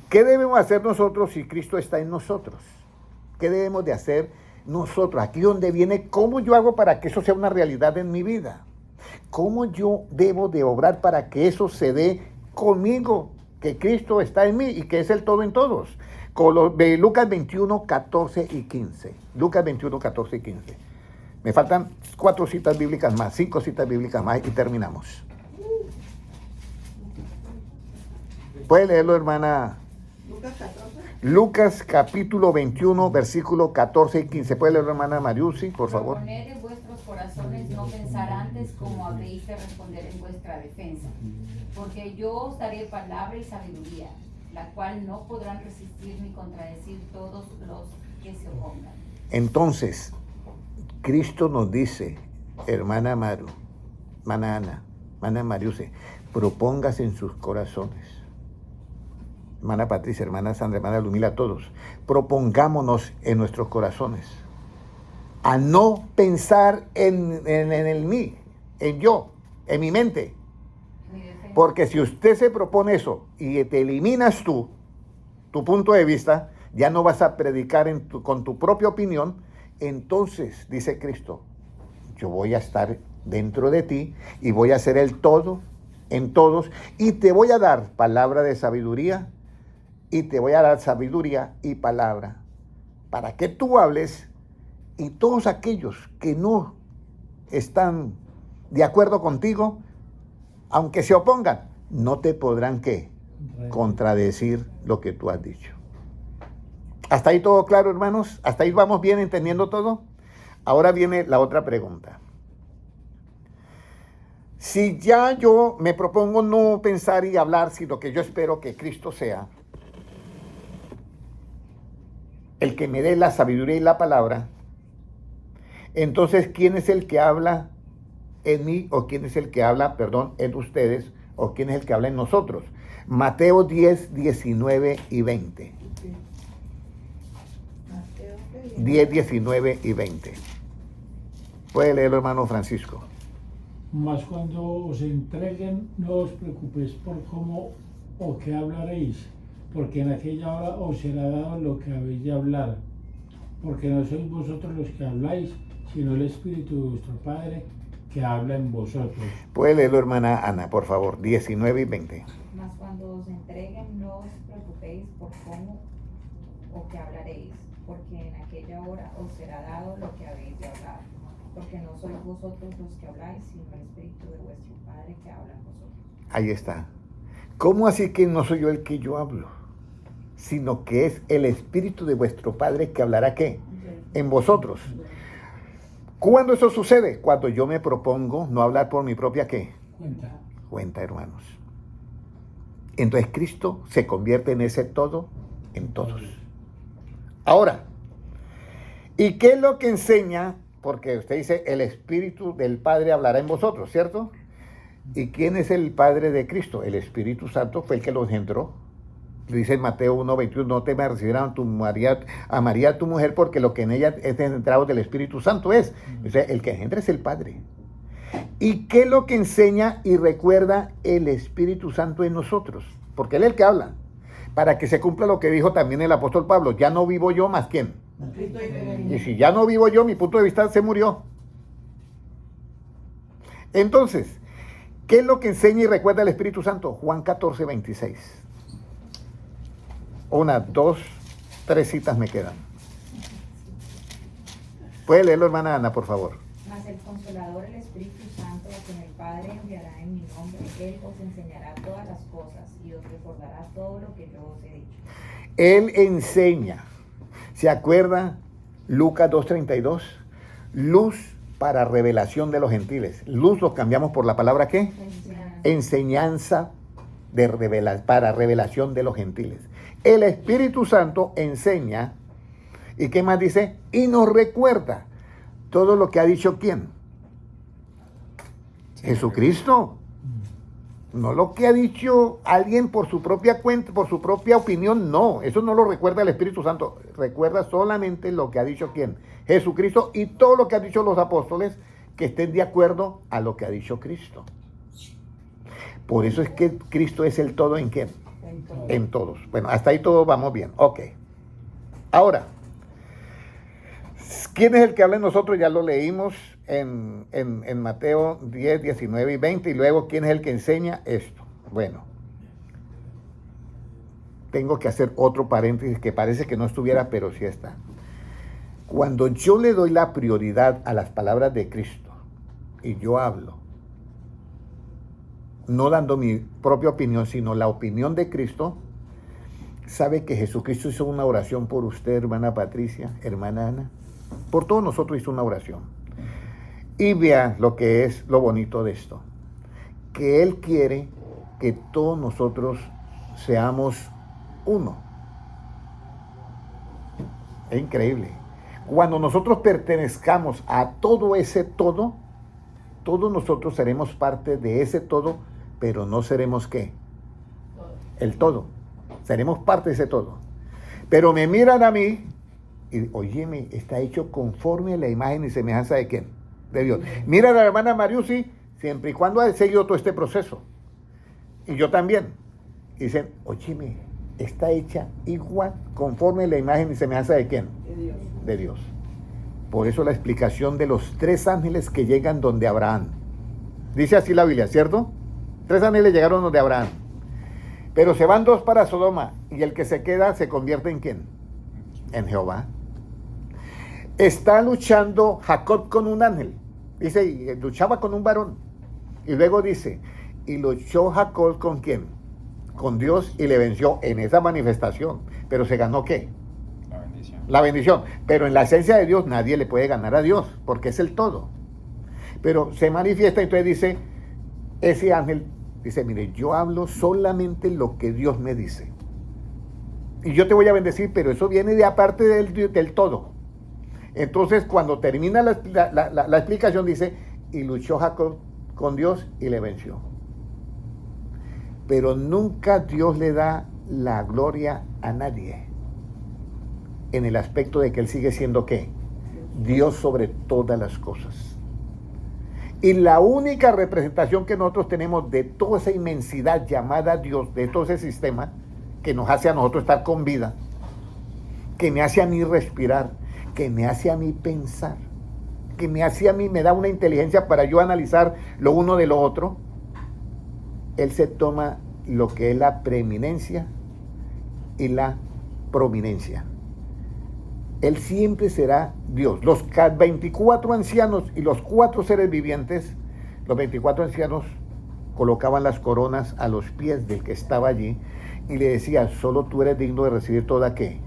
¿Qué debemos hacer nosotros si Cristo está en nosotros? ¿Qué debemos de hacer nosotros? Aquí donde viene, ¿cómo yo hago para que eso sea una realidad en mi vida? ¿Cómo yo debo de obrar para que eso se dé conmigo? Que Cristo está en mí y que es el todo en todos. Lucas 21, 14 y 15. Lucas 21, 14 y 15. Me faltan 4 citas bíblicas más, 5 citas bíblicas más y terminamos. ¿Puede leerlo, hermana? Lucas 14. Lucas capítulo 21, versículo 14 y 15. ¿Puede leerlo, hermana Mariusi, por favor? Proponed en vuestros corazones no pensar antes como habréis de responder en vuestra defensa, porque yo os daré palabra y sabiduría, la cual no podrán resistir ni contradecir todos los que se opongan. Entonces, Cristo nos dice, hermana Maru, hermana Ana, hermana Mariusi, propóngase en sus corazones. Hermana Patricia, hermana Sandra, hermana Lumila, todos, propongámonos en nuestros corazones a no pensar en el mí, en yo, en mi mente. Mi defensa. Porque si usted se propone eso y te eliminas tú, tu punto de vista, ya no vas a predicar con tu propia opinión, entonces, dice Cristo, yo voy a estar dentro de ti y voy a ser el todo en todos y te voy a dar palabra de sabiduría y te voy a dar sabiduría y palabra para que tú hables y todos aquellos que no están de acuerdo contigo, aunque se opongan, no te podrán ¿qué? Contradecir lo que tú has dicho. ¿Hasta ahí todo claro, hermanos? ¿Hasta ahí vamos bien entendiendo todo? Ahora viene la otra pregunta. Si ya yo me propongo no pensar y hablar, sino que yo espero que Cristo sea el que me dé la sabiduría y la palabra, entonces, ¿quién es el que habla en mí o quién es el que habla, en ustedes o quién es el que habla en nosotros? Mateo 10, 19 y 20. Mateo 10, 19 y 20. Puede leerlo, hermano Francisco. Mas cuando os entreguen, no os preocupéis por cómo o qué hablaréis, porque en aquella hora os será dado lo que habéis de hablar. Porque no sois vosotros los que habláis, sino el Espíritu de vuestro Padre que habla en vosotros. Puede leerlo, hermana Ana, por favor, 19 y 20. Mas cuando os entreguen, no os preocupéis por cómo o qué hablaréis, porque en aquella hora os será dado lo que habéis de hablar. Porque no sois vosotros los que habláis, sino el Espíritu de vuestro Padre que habla en vosotros. Ahí está. ¿Cómo así que no soy yo el que yo hablo? Sino que es el Espíritu de vuestro Padre que hablará ¿qué? En vosotros. ¿Cuándo eso sucede? Cuando yo me propongo no hablar por mi propia ¿qué? Cuenta, hermanos. Entonces Cristo se convierte en ese todo en todos. Ahora, ¿y qué es lo que enseña? Porque usted dice, el Espíritu del Padre hablará en vosotros, ¿cierto? ¿Y quién es el Padre de Cristo? El Espíritu Santo fue el que lo engendró. Dice en Mateo 1:21, no te me recibirán a María tu mujer, porque lo que en ella es engendrado del Espíritu Santo es. O sea, el que engendra es el Padre. ¿Y qué es lo que enseña y recuerda el Espíritu Santo en nosotros? Porque él es el que habla. Para que se cumpla lo que dijo también el apóstol Pablo, ya no vivo yo, más ¿quién? Cristo vive en mí. Y si ya no vivo yo, mi punto de vista se murió. Entonces, ¿qué es lo que enseña y recuerda el Espíritu Santo? Juan 14:26. 1, 2, 3 citas me quedan. ¿Puede leerlo, hermana Ana, por favor? Mas el Consolador, el Espíritu Santo, a quien el Padre enviará en mi nombre, Él os enseñará todas las cosas y os recordará todo lo que yo os he dicho. Él enseña. ¿Se acuerda? Lucas 2:32. Luz para revelación de los gentiles. Luz lo cambiamos por la palabra ¿qué? Enseñanza para revelación de los gentiles. El Espíritu Santo enseña, ¿y qué más dice? Y nos recuerda todo lo que ha dicho ¿quién? Jesucristo. No lo que ha dicho alguien por su propia cuenta, por su propia opinión, no. Eso no lo recuerda el Espíritu Santo. Recuerda solamente lo que ha dicho ¿quién? Jesucristo, y todo lo que han dicho los apóstoles que estén de acuerdo a lo que ha dicho Cristo. Por eso es que Cristo es el todo en quién. En todos. Bueno, hasta ahí todos vamos bien. Ok. Ahora, ¿quién es el que habla en nosotros? Ya lo leímos en Mateo 10, 19 y 20. Y luego, ¿quién es el que enseña esto? Bueno, tengo que hacer otro paréntesis que parece que no estuviera, pero sí está. Cuando yo le doy la prioridad a las palabras de Cristo y yo hablo, no dando mi propia opinión, sino la opinión de Cristo, sabe que Jesucristo hizo una oración por usted, hermana Patricia, hermana Ana, por todos nosotros hizo una oración. Y vea lo que es lo bonito de esto, que Él quiere que todos nosotros seamos uno. Es increíble. Cuando nosotros pertenezcamos a todo ese todo, todos nosotros seremos parte de ese todo, pero no seremos ¿qué? El todo. Seremos parte de ese todo. Pero me miran a mí y, óyeme, está hecho conforme a la imagen y semejanza de ¿quién? De Dios. Mira a la hermana Mariusi, siempre y cuando ha seguido todo este proceso. Y yo también. Y dicen, óyeme, está hecha igual, conforme a la imagen y semejanza de ¿quién? De Dios. De Dios. Por eso la explicación de los 3 ángeles que llegan donde Abraham. Dice así la Biblia, ¿cierto? 3 ángeles llegaron donde Abraham. Pero se van 2 para Sodoma y el que se queda se convierte en ¿quién? En Jehová. Está luchando Jacob con un ángel. Dice, y luchaba con un varón. Y luego dice, y luchó Jacob ¿con quién? Con Dios y le venció en esa manifestación. Pero se ganó ¿qué? La bendición. Pero en la esencia de Dios nadie le puede ganar a Dios, porque es el todo. Pero se manifiesta, entonces dice, ese ángel dice, mire, yo hablo solamente lo que Dios me dice. Y yo te voy a bendecir, pero eso viene de aparte del todo. Entonces, cuando termina la explicación, dice, y luchó Jacob con Dios y le venció. Pero nunca Dios le da la gloria a nadie. En el aspecto de que Él sigue siendo ¿qué? Dios sobre todas las cosas. Y la única representación que nosotros tenemos de toda esa inmensidad llamada Dios, de todo ese sistema, que nos hace a nosotros estar con vida, que me hace a mí respirar, que me hace a mí pensar, que me hace a mí, me da una inteligencia para yo analizar lo uno de lo otro, Él se toma lo que es la preeminencia y la prominencia. Él siempre será Dios. Los 24 ancianos y los 4 seres vivientes, los 24 ancianos colocaban las coronas a los pies del que estaba allí y le decía, solo tú eres digno de recibir toda ¿qué?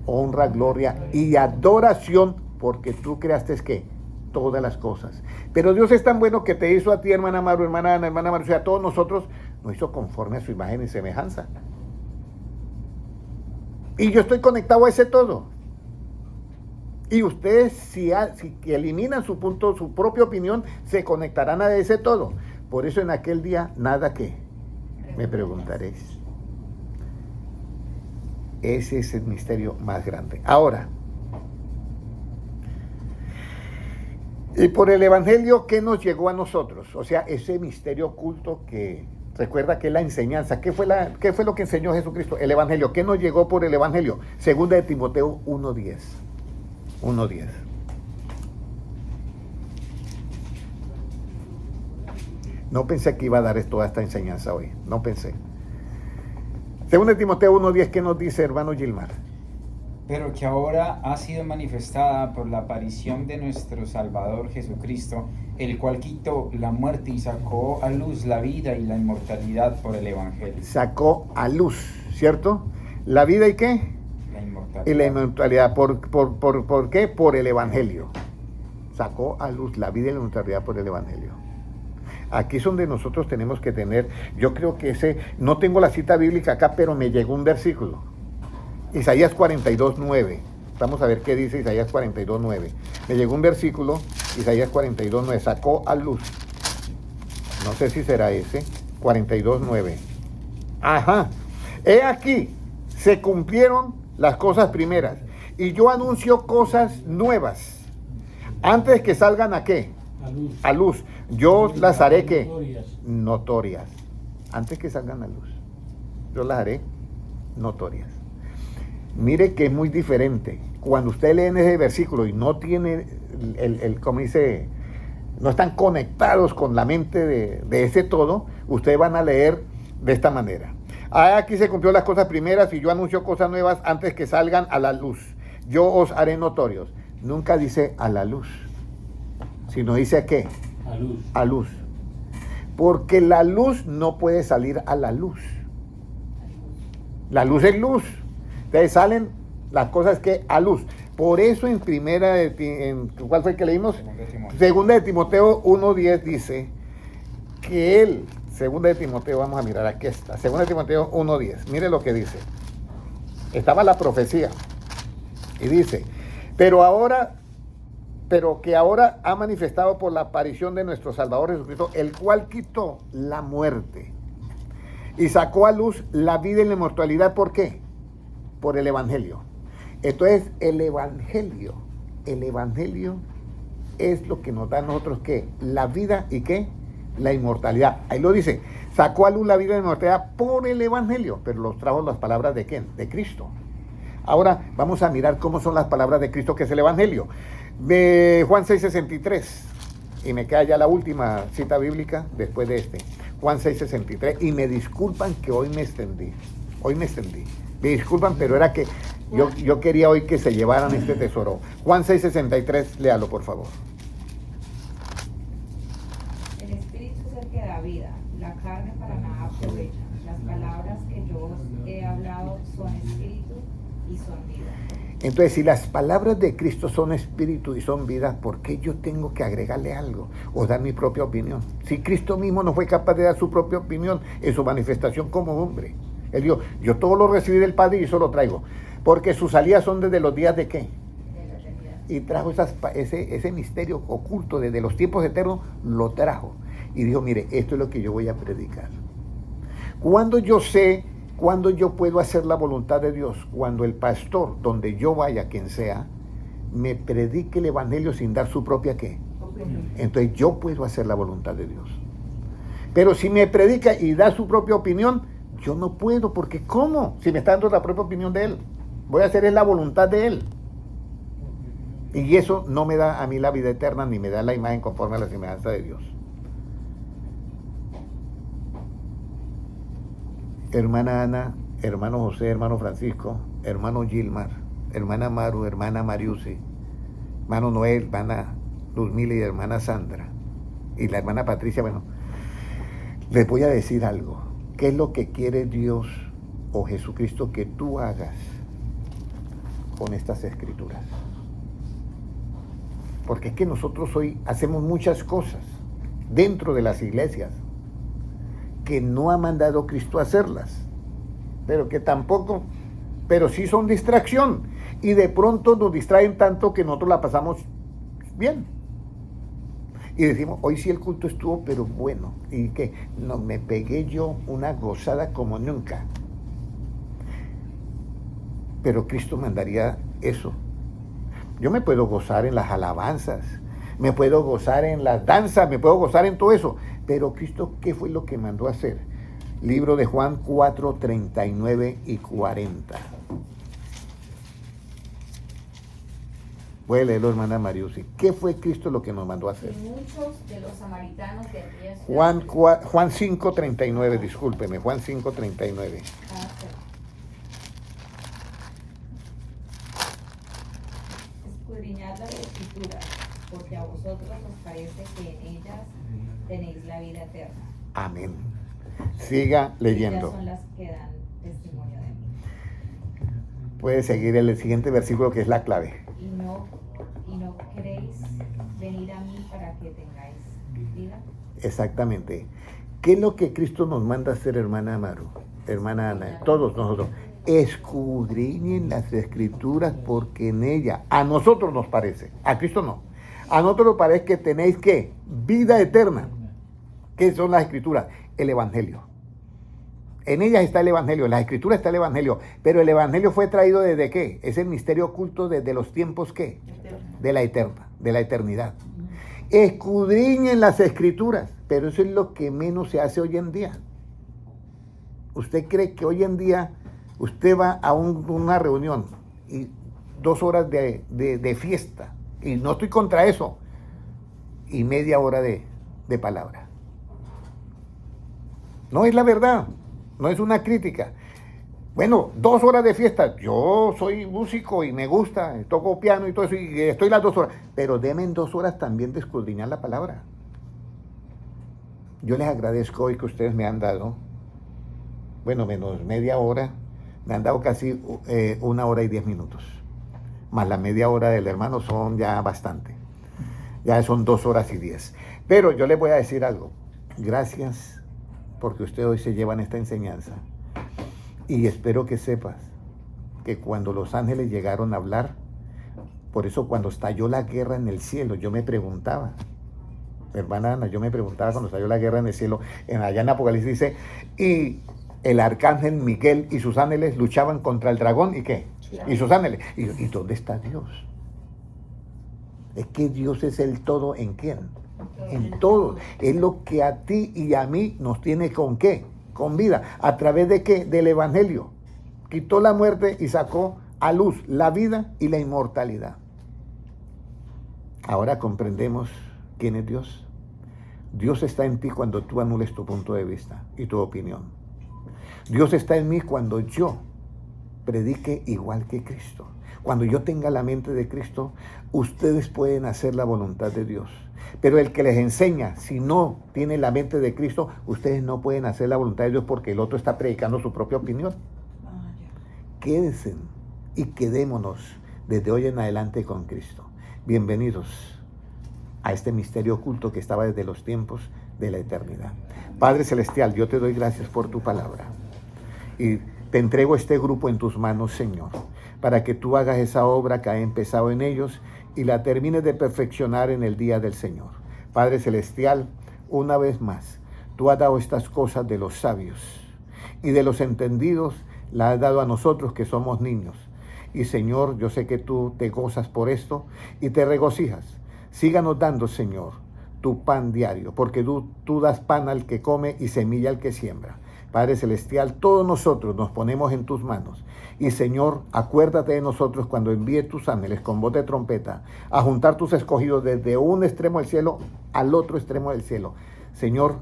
Honra, gloria y adoración, porque tú creaste ¿qué? Todas las cosas. Pero Dios es tan bueno que te hizo a ti, hermana Maru, hermana Ana, hermana Maru, o sea, a todos nosotros nos hizo conforme a su imagen y semejanza. Y yo estoy conectado a ese todo. Y ustedes, si eliminan su punto, su propia opinión, se conectarán a ese todo. Por eso en aquel día, nada que me preguntaréis. Ese es el misterio más grande. Ahora, y por el Evangelio, ¿qué nos llegó a nosotros? O sea, ese misterio oculto que recuerda que es la enseñanza. ¿Qué fue lo que enseñó Jesucristo? El Evangelio. ¿Qué nos llegó por el Evangelio? Segunda de Timoteo 1:10. 1:10. No pensé que iba a dar toda esta enseñanza hoy. No pensé. Según de Timoteo 1:10, ¿qué nos dice, hermano Gilmar? Pero que ahora ha sido manifestada por la aparición de nuestro Salvador Jesucristo, el cual quitó la muerte y sacó a luz la vida y la inmortalidad por el Evangelio. Sacó a luz, ¿cierto? ¿La vida y qué? La inmortalidad. Y la inmortalidad. ¿Por qué? Por el Evangelio. Sacó a luz la vida y la inmortalidad por el Evangelio. Aquí es donde nosotros tenemos que tener, yo creo que no tengo la cita bíblica acá, pero me llegó un versículo. Isaías 42:9. Vamos a ver qué dice Isaías 42:9. Me llegó un versículo, Isaías 42:9. Sacó a luz. No sé si será ese 42:9. Ajá. He aquí, se cumplieron las cosas primeras, y yo anuncio cosas nuevas. Antes que salgan ¿a qué? A luz. A luz. Yo las haré ¿qué? Notorias. Notorias. Antes que salgan a luz. Yo las haré notorias. Mire que es muy diferente. Cuando usted lee en ese versículo y no tiene como dice, no están conectados con la mente de ese todo, ustedes van a leer de esta manera. Aquí se cumplió las cosas primeras y yo anuncio cosas nuevas antes que salgan a la luz. Yo os haré notorios. Nunca dice a la luz, sino dice ¿a qué? A luz. A luz. Porque la luz no puede salir a la luz. La luz es luz. Entonces salen las cosas que a luz. Por eso en ¿cuál fue el que leímos? Segunda de Timoteo 1:10 dice que él, segunda de Timoteo, vamos a mirar, aquí está, segunda de Timoteo 1:10, mire lo que dice. Estaba la profecía y dice, pero que ahora ha manifestado por la aparición de nuestro Salvador Jesucristo, el cual quitó la muerte y sacó a luz la vida y la inmortalidad. ¿Por qué? Por el Evangelio. Entonces, el Evangelio es lo que nos da a nosotros, ¿qué? La vida y ¿qué? La inmortalidad. Ahí lo dice, sacó a luz la vida y la inmortalidad por el Evangelio, pero los trajo las palabras ¿de quién? De Cristo. Ahora vamos a mirar cómo son las palabras de Cristo, que es el Evangelio. De Juan 6:63, y me queda ya la última cita bíblica después de Juan 6:63, y me disculpan que hoy me extendí. Me disculpan, pero era que yo quería hoy que se llevaran este tesoro. Juan 6:63, léalo por favor. El Espíritu es el que da vida, la carne para nada aprovecha. Las palabras que yo os he hablado son espíritu y son vida. Entonces, si las palabras de Cristo son espíritu y son vida, ¿por qué yo tengo que agregarle algo o dar mi propia opinión? Si Cristo mismo no fue capaz de dar su propia opinión en su manifestación como hombre. Él dijo, yo todo lo recibí del Padre y eso lo traigo. Porque sus salidas son desde los días de ¿qué? De la eternidad. Y trajo ese misterio oculto desde los tiempos eternos, lo trajo. Y dijo, mire, esto es lo que yo voy a predicar. Cuando yo sé, cuando yo puedo hacer la voluntad de Dios, cuando el pastor, donde yo vaya, quien sea, me predique el Evangelio sin dar su propia ¿qué? Entonces yo puedo hacer la voluntad de Dios. Pero si me predica y da su propia opinión, yo no puedo, porque ¿cómo? Si me está dando la propia opinión de Él. Voy a hacer la voluntad de Él. Y eso no me da a mí la vida eterna, ni me da la imagen conforme a la semejanza de Dios. Hermana Ana, hermano José, hermano Francisco, hermano Gilmar, hermana Maru, hermana Mariusi, hermano Noel, hermana Luzmila y hermana Sandra, y la hermana Patricia. Bueno, les voy a decir algo. ¿Qué es lo que quiere Dios o Jesucristo que tú hagas con estas escrituras? Porque es que nosotros hoy hacemos muchas cosas dentro de las iglesias que no ha mandado Cristo a hacerlas, pero que tampoco, pero sí son distracción, y de pronto nos distraen tanto que nosotros la pasamos bien y decimos, hoy sí el culto estuvo pero bueno, y que no, me pegué yo una gozada como nunca. Pero Cristo mandaría eso. Yo me puedo gozar en las alabanzas, me puedo gozar en las danzas, me puedo gozar en todo eso. Pero Cristo, ¿qué fue lo que mandó a hacer? Libro de Juan 4, 39 y 40. Puede leerlo, hermana Mariusi. ¿Qué fue Cristo lo que nos mandó a hacer? Y muchos de los samaritanos de aquella Juan 5, 39, discúlpeme, Juan 5, 39. Escudriñad las escrituras, porque a vosotros os parece que en ellas tenéis la vida eterna. Amén. Siga leyendo. Ellas son las que dan testimonio de mí. Puede seguir el siguiente versículo, que es la clave. Y no queréis venir a mí para que tengáis vida. Exactamente. ¿Qué es lo que Cristo nos manda a hacer, hermana Amaru, hermana Ana, todos nosotros? Escudriñen las escrituras, porque en ella, a nosotros nos parece, a Cristo no, a nosotros nos parece que tenéis ¿qué? Vida eterna. ¿Qué son las escrituras? el Evangelio. En ellas está el Evangelio, en las Escrituras está el Evangelio, pero el Evangelio fue traído ¿desde qué? Es el misterio oculto desde los tiempos ¿qué? De la eternidad. Escudriñen las Escrituras, pero eso es lo que menos se hace hoy en día. ¿Usted cree que hoy en día usted va a una reunión y 2 horas de fiesta, y no estoy contra eso, y media hora de palabra? No es la verdad, no es una crítica. Bueno, 2 horas de fiesta, yo soy músico y me gusta, toco piano y todo eso, y estoy las 2 horas, pero denme 2 horas también de escudriñar la palabra. Yo les agradezco hoy que ustedes me han dado, bueno, menos media hora, me han dado casi 1 hora y 10 minutos, más la media hora del hermano son ya bastante, ya son 2 horas y 10. Pero yo les voy a decir algo, gracias porque ustedes hoy se llevan esta enseñanza. Y espero que sepas que cuando los ángeles llegaron a hablar, por eso cuando estalló la guerra en el cielo, yo me preguntaba, hermana Ana, yo me preguntaba cuando estalló la guerra en el cielo, allá en Apocalipsis dice, y el arcángel Miguel y sus ángeles luchaban contra el dragón, ¿y qué? Y sus ángeles. ¿Y dónde está Dios? Es que Dios es el todo, ¿en quién? En todo. Es lo que a ti y a mí nos tiene ¿con qué? Con vida. ¿A través de qué? Del Evangelio. Quitó la muerte y sacó a luz la vida y la inmortalidad. Ahora comprendemos quién es Dios. Dios está en ti cuando tú anules tu punto de vista y tu opinión. Dios está en mí cuando yo predique igual que Cristo. Cuando yo tenga la mente de Cristo, ustedes pueden hacer la voluntad de Dios. Pero el que les enseña, si no tiene la mente de Cristo, ustedes no pueden hacer la voluntad de Dios porque el otro está predicando su propia opinión. Quédense y quedémonos desde hoy en adelante con Cristo. Bienvenidos a este misterio oculto que estaba desde los tiempos de la eternidad. Padre Celestial, yo te doy gracias por tu palabra. Y te entrego este grupo en tus manos, Señor, para que tú hagas esa obra que ha empezado en ellos y la termines de perfeccionar en el día del Señor. Padre Celestial, una vez más, tú has dado estas cosas de los sabios y de los entendidos, las has dado a nosotros que somos niños. Y Señor, yo sé que tú te gozas por esto y te regocijas. Síganos dando, Señor, tu pan diario, porque tú das pan al que come y semilla al que siembra. Padre Celestial, todos nosotros nos ponemos en tus manos. Y Señor, acuérdate de nosotros cuando envíe tus ángeles con voz de trompeta a juntar tus escogidos desde un extremo del cielo al otro extremo del cielo. Señor,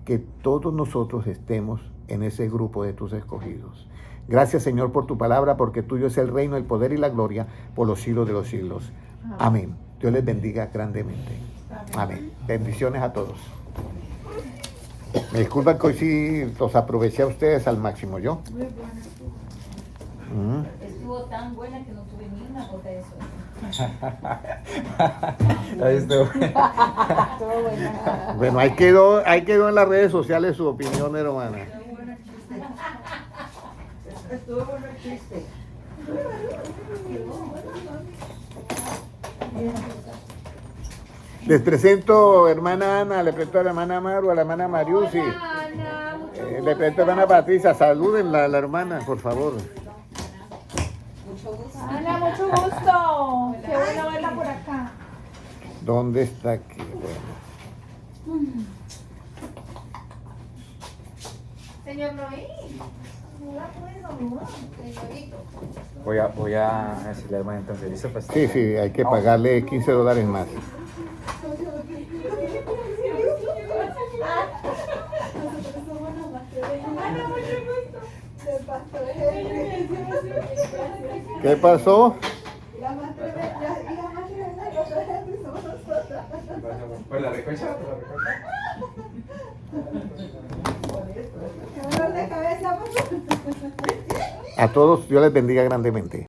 que todos nosotros estemos en ese grupo de tus escogidos. Gracias, Señor, por tu palabra, porque tuyo es el reino, el poder y la gloria por los siglos de los siglos. Amén. Dios les bendiga grandemente. Amén. Bendiciones a todos. Me disculpan que hoy sí los aproveché a ustedes al máximo, ¿yo? Muy buena. Estuvo tan buena que no tuve ni una gota de sueño. Ahí estuvo. Estuvo buena. Bueno, ahí quedó en las redes sociales su opinión, hermana. Estuvo bueno el chiste. Estuvo bueno el chiste. Les presento hermana Ana, le presento a la hermana Maru, a la hermana Mariusi. Ana, mucho Le presento a la hermana Patricia. Salúdenla a la hermana, por favor. Mucho gusto. Ana, mucho gusto. Qué bueno verla por acá. ¿Dónde está aquí? Bueno. Señor Noé, no la puedes saludar. Señorito. Voy a decirle al hermano entonces, ¿listo? Pues, Sí, hay que pagarle $15 más. ¿Qué pasó? La más tremenda, y la más tremenda que otra gente somos nosotros. Pues la recocha, Qué dolor de cabeza, papá. A todos, Dios les bendiga grandemente.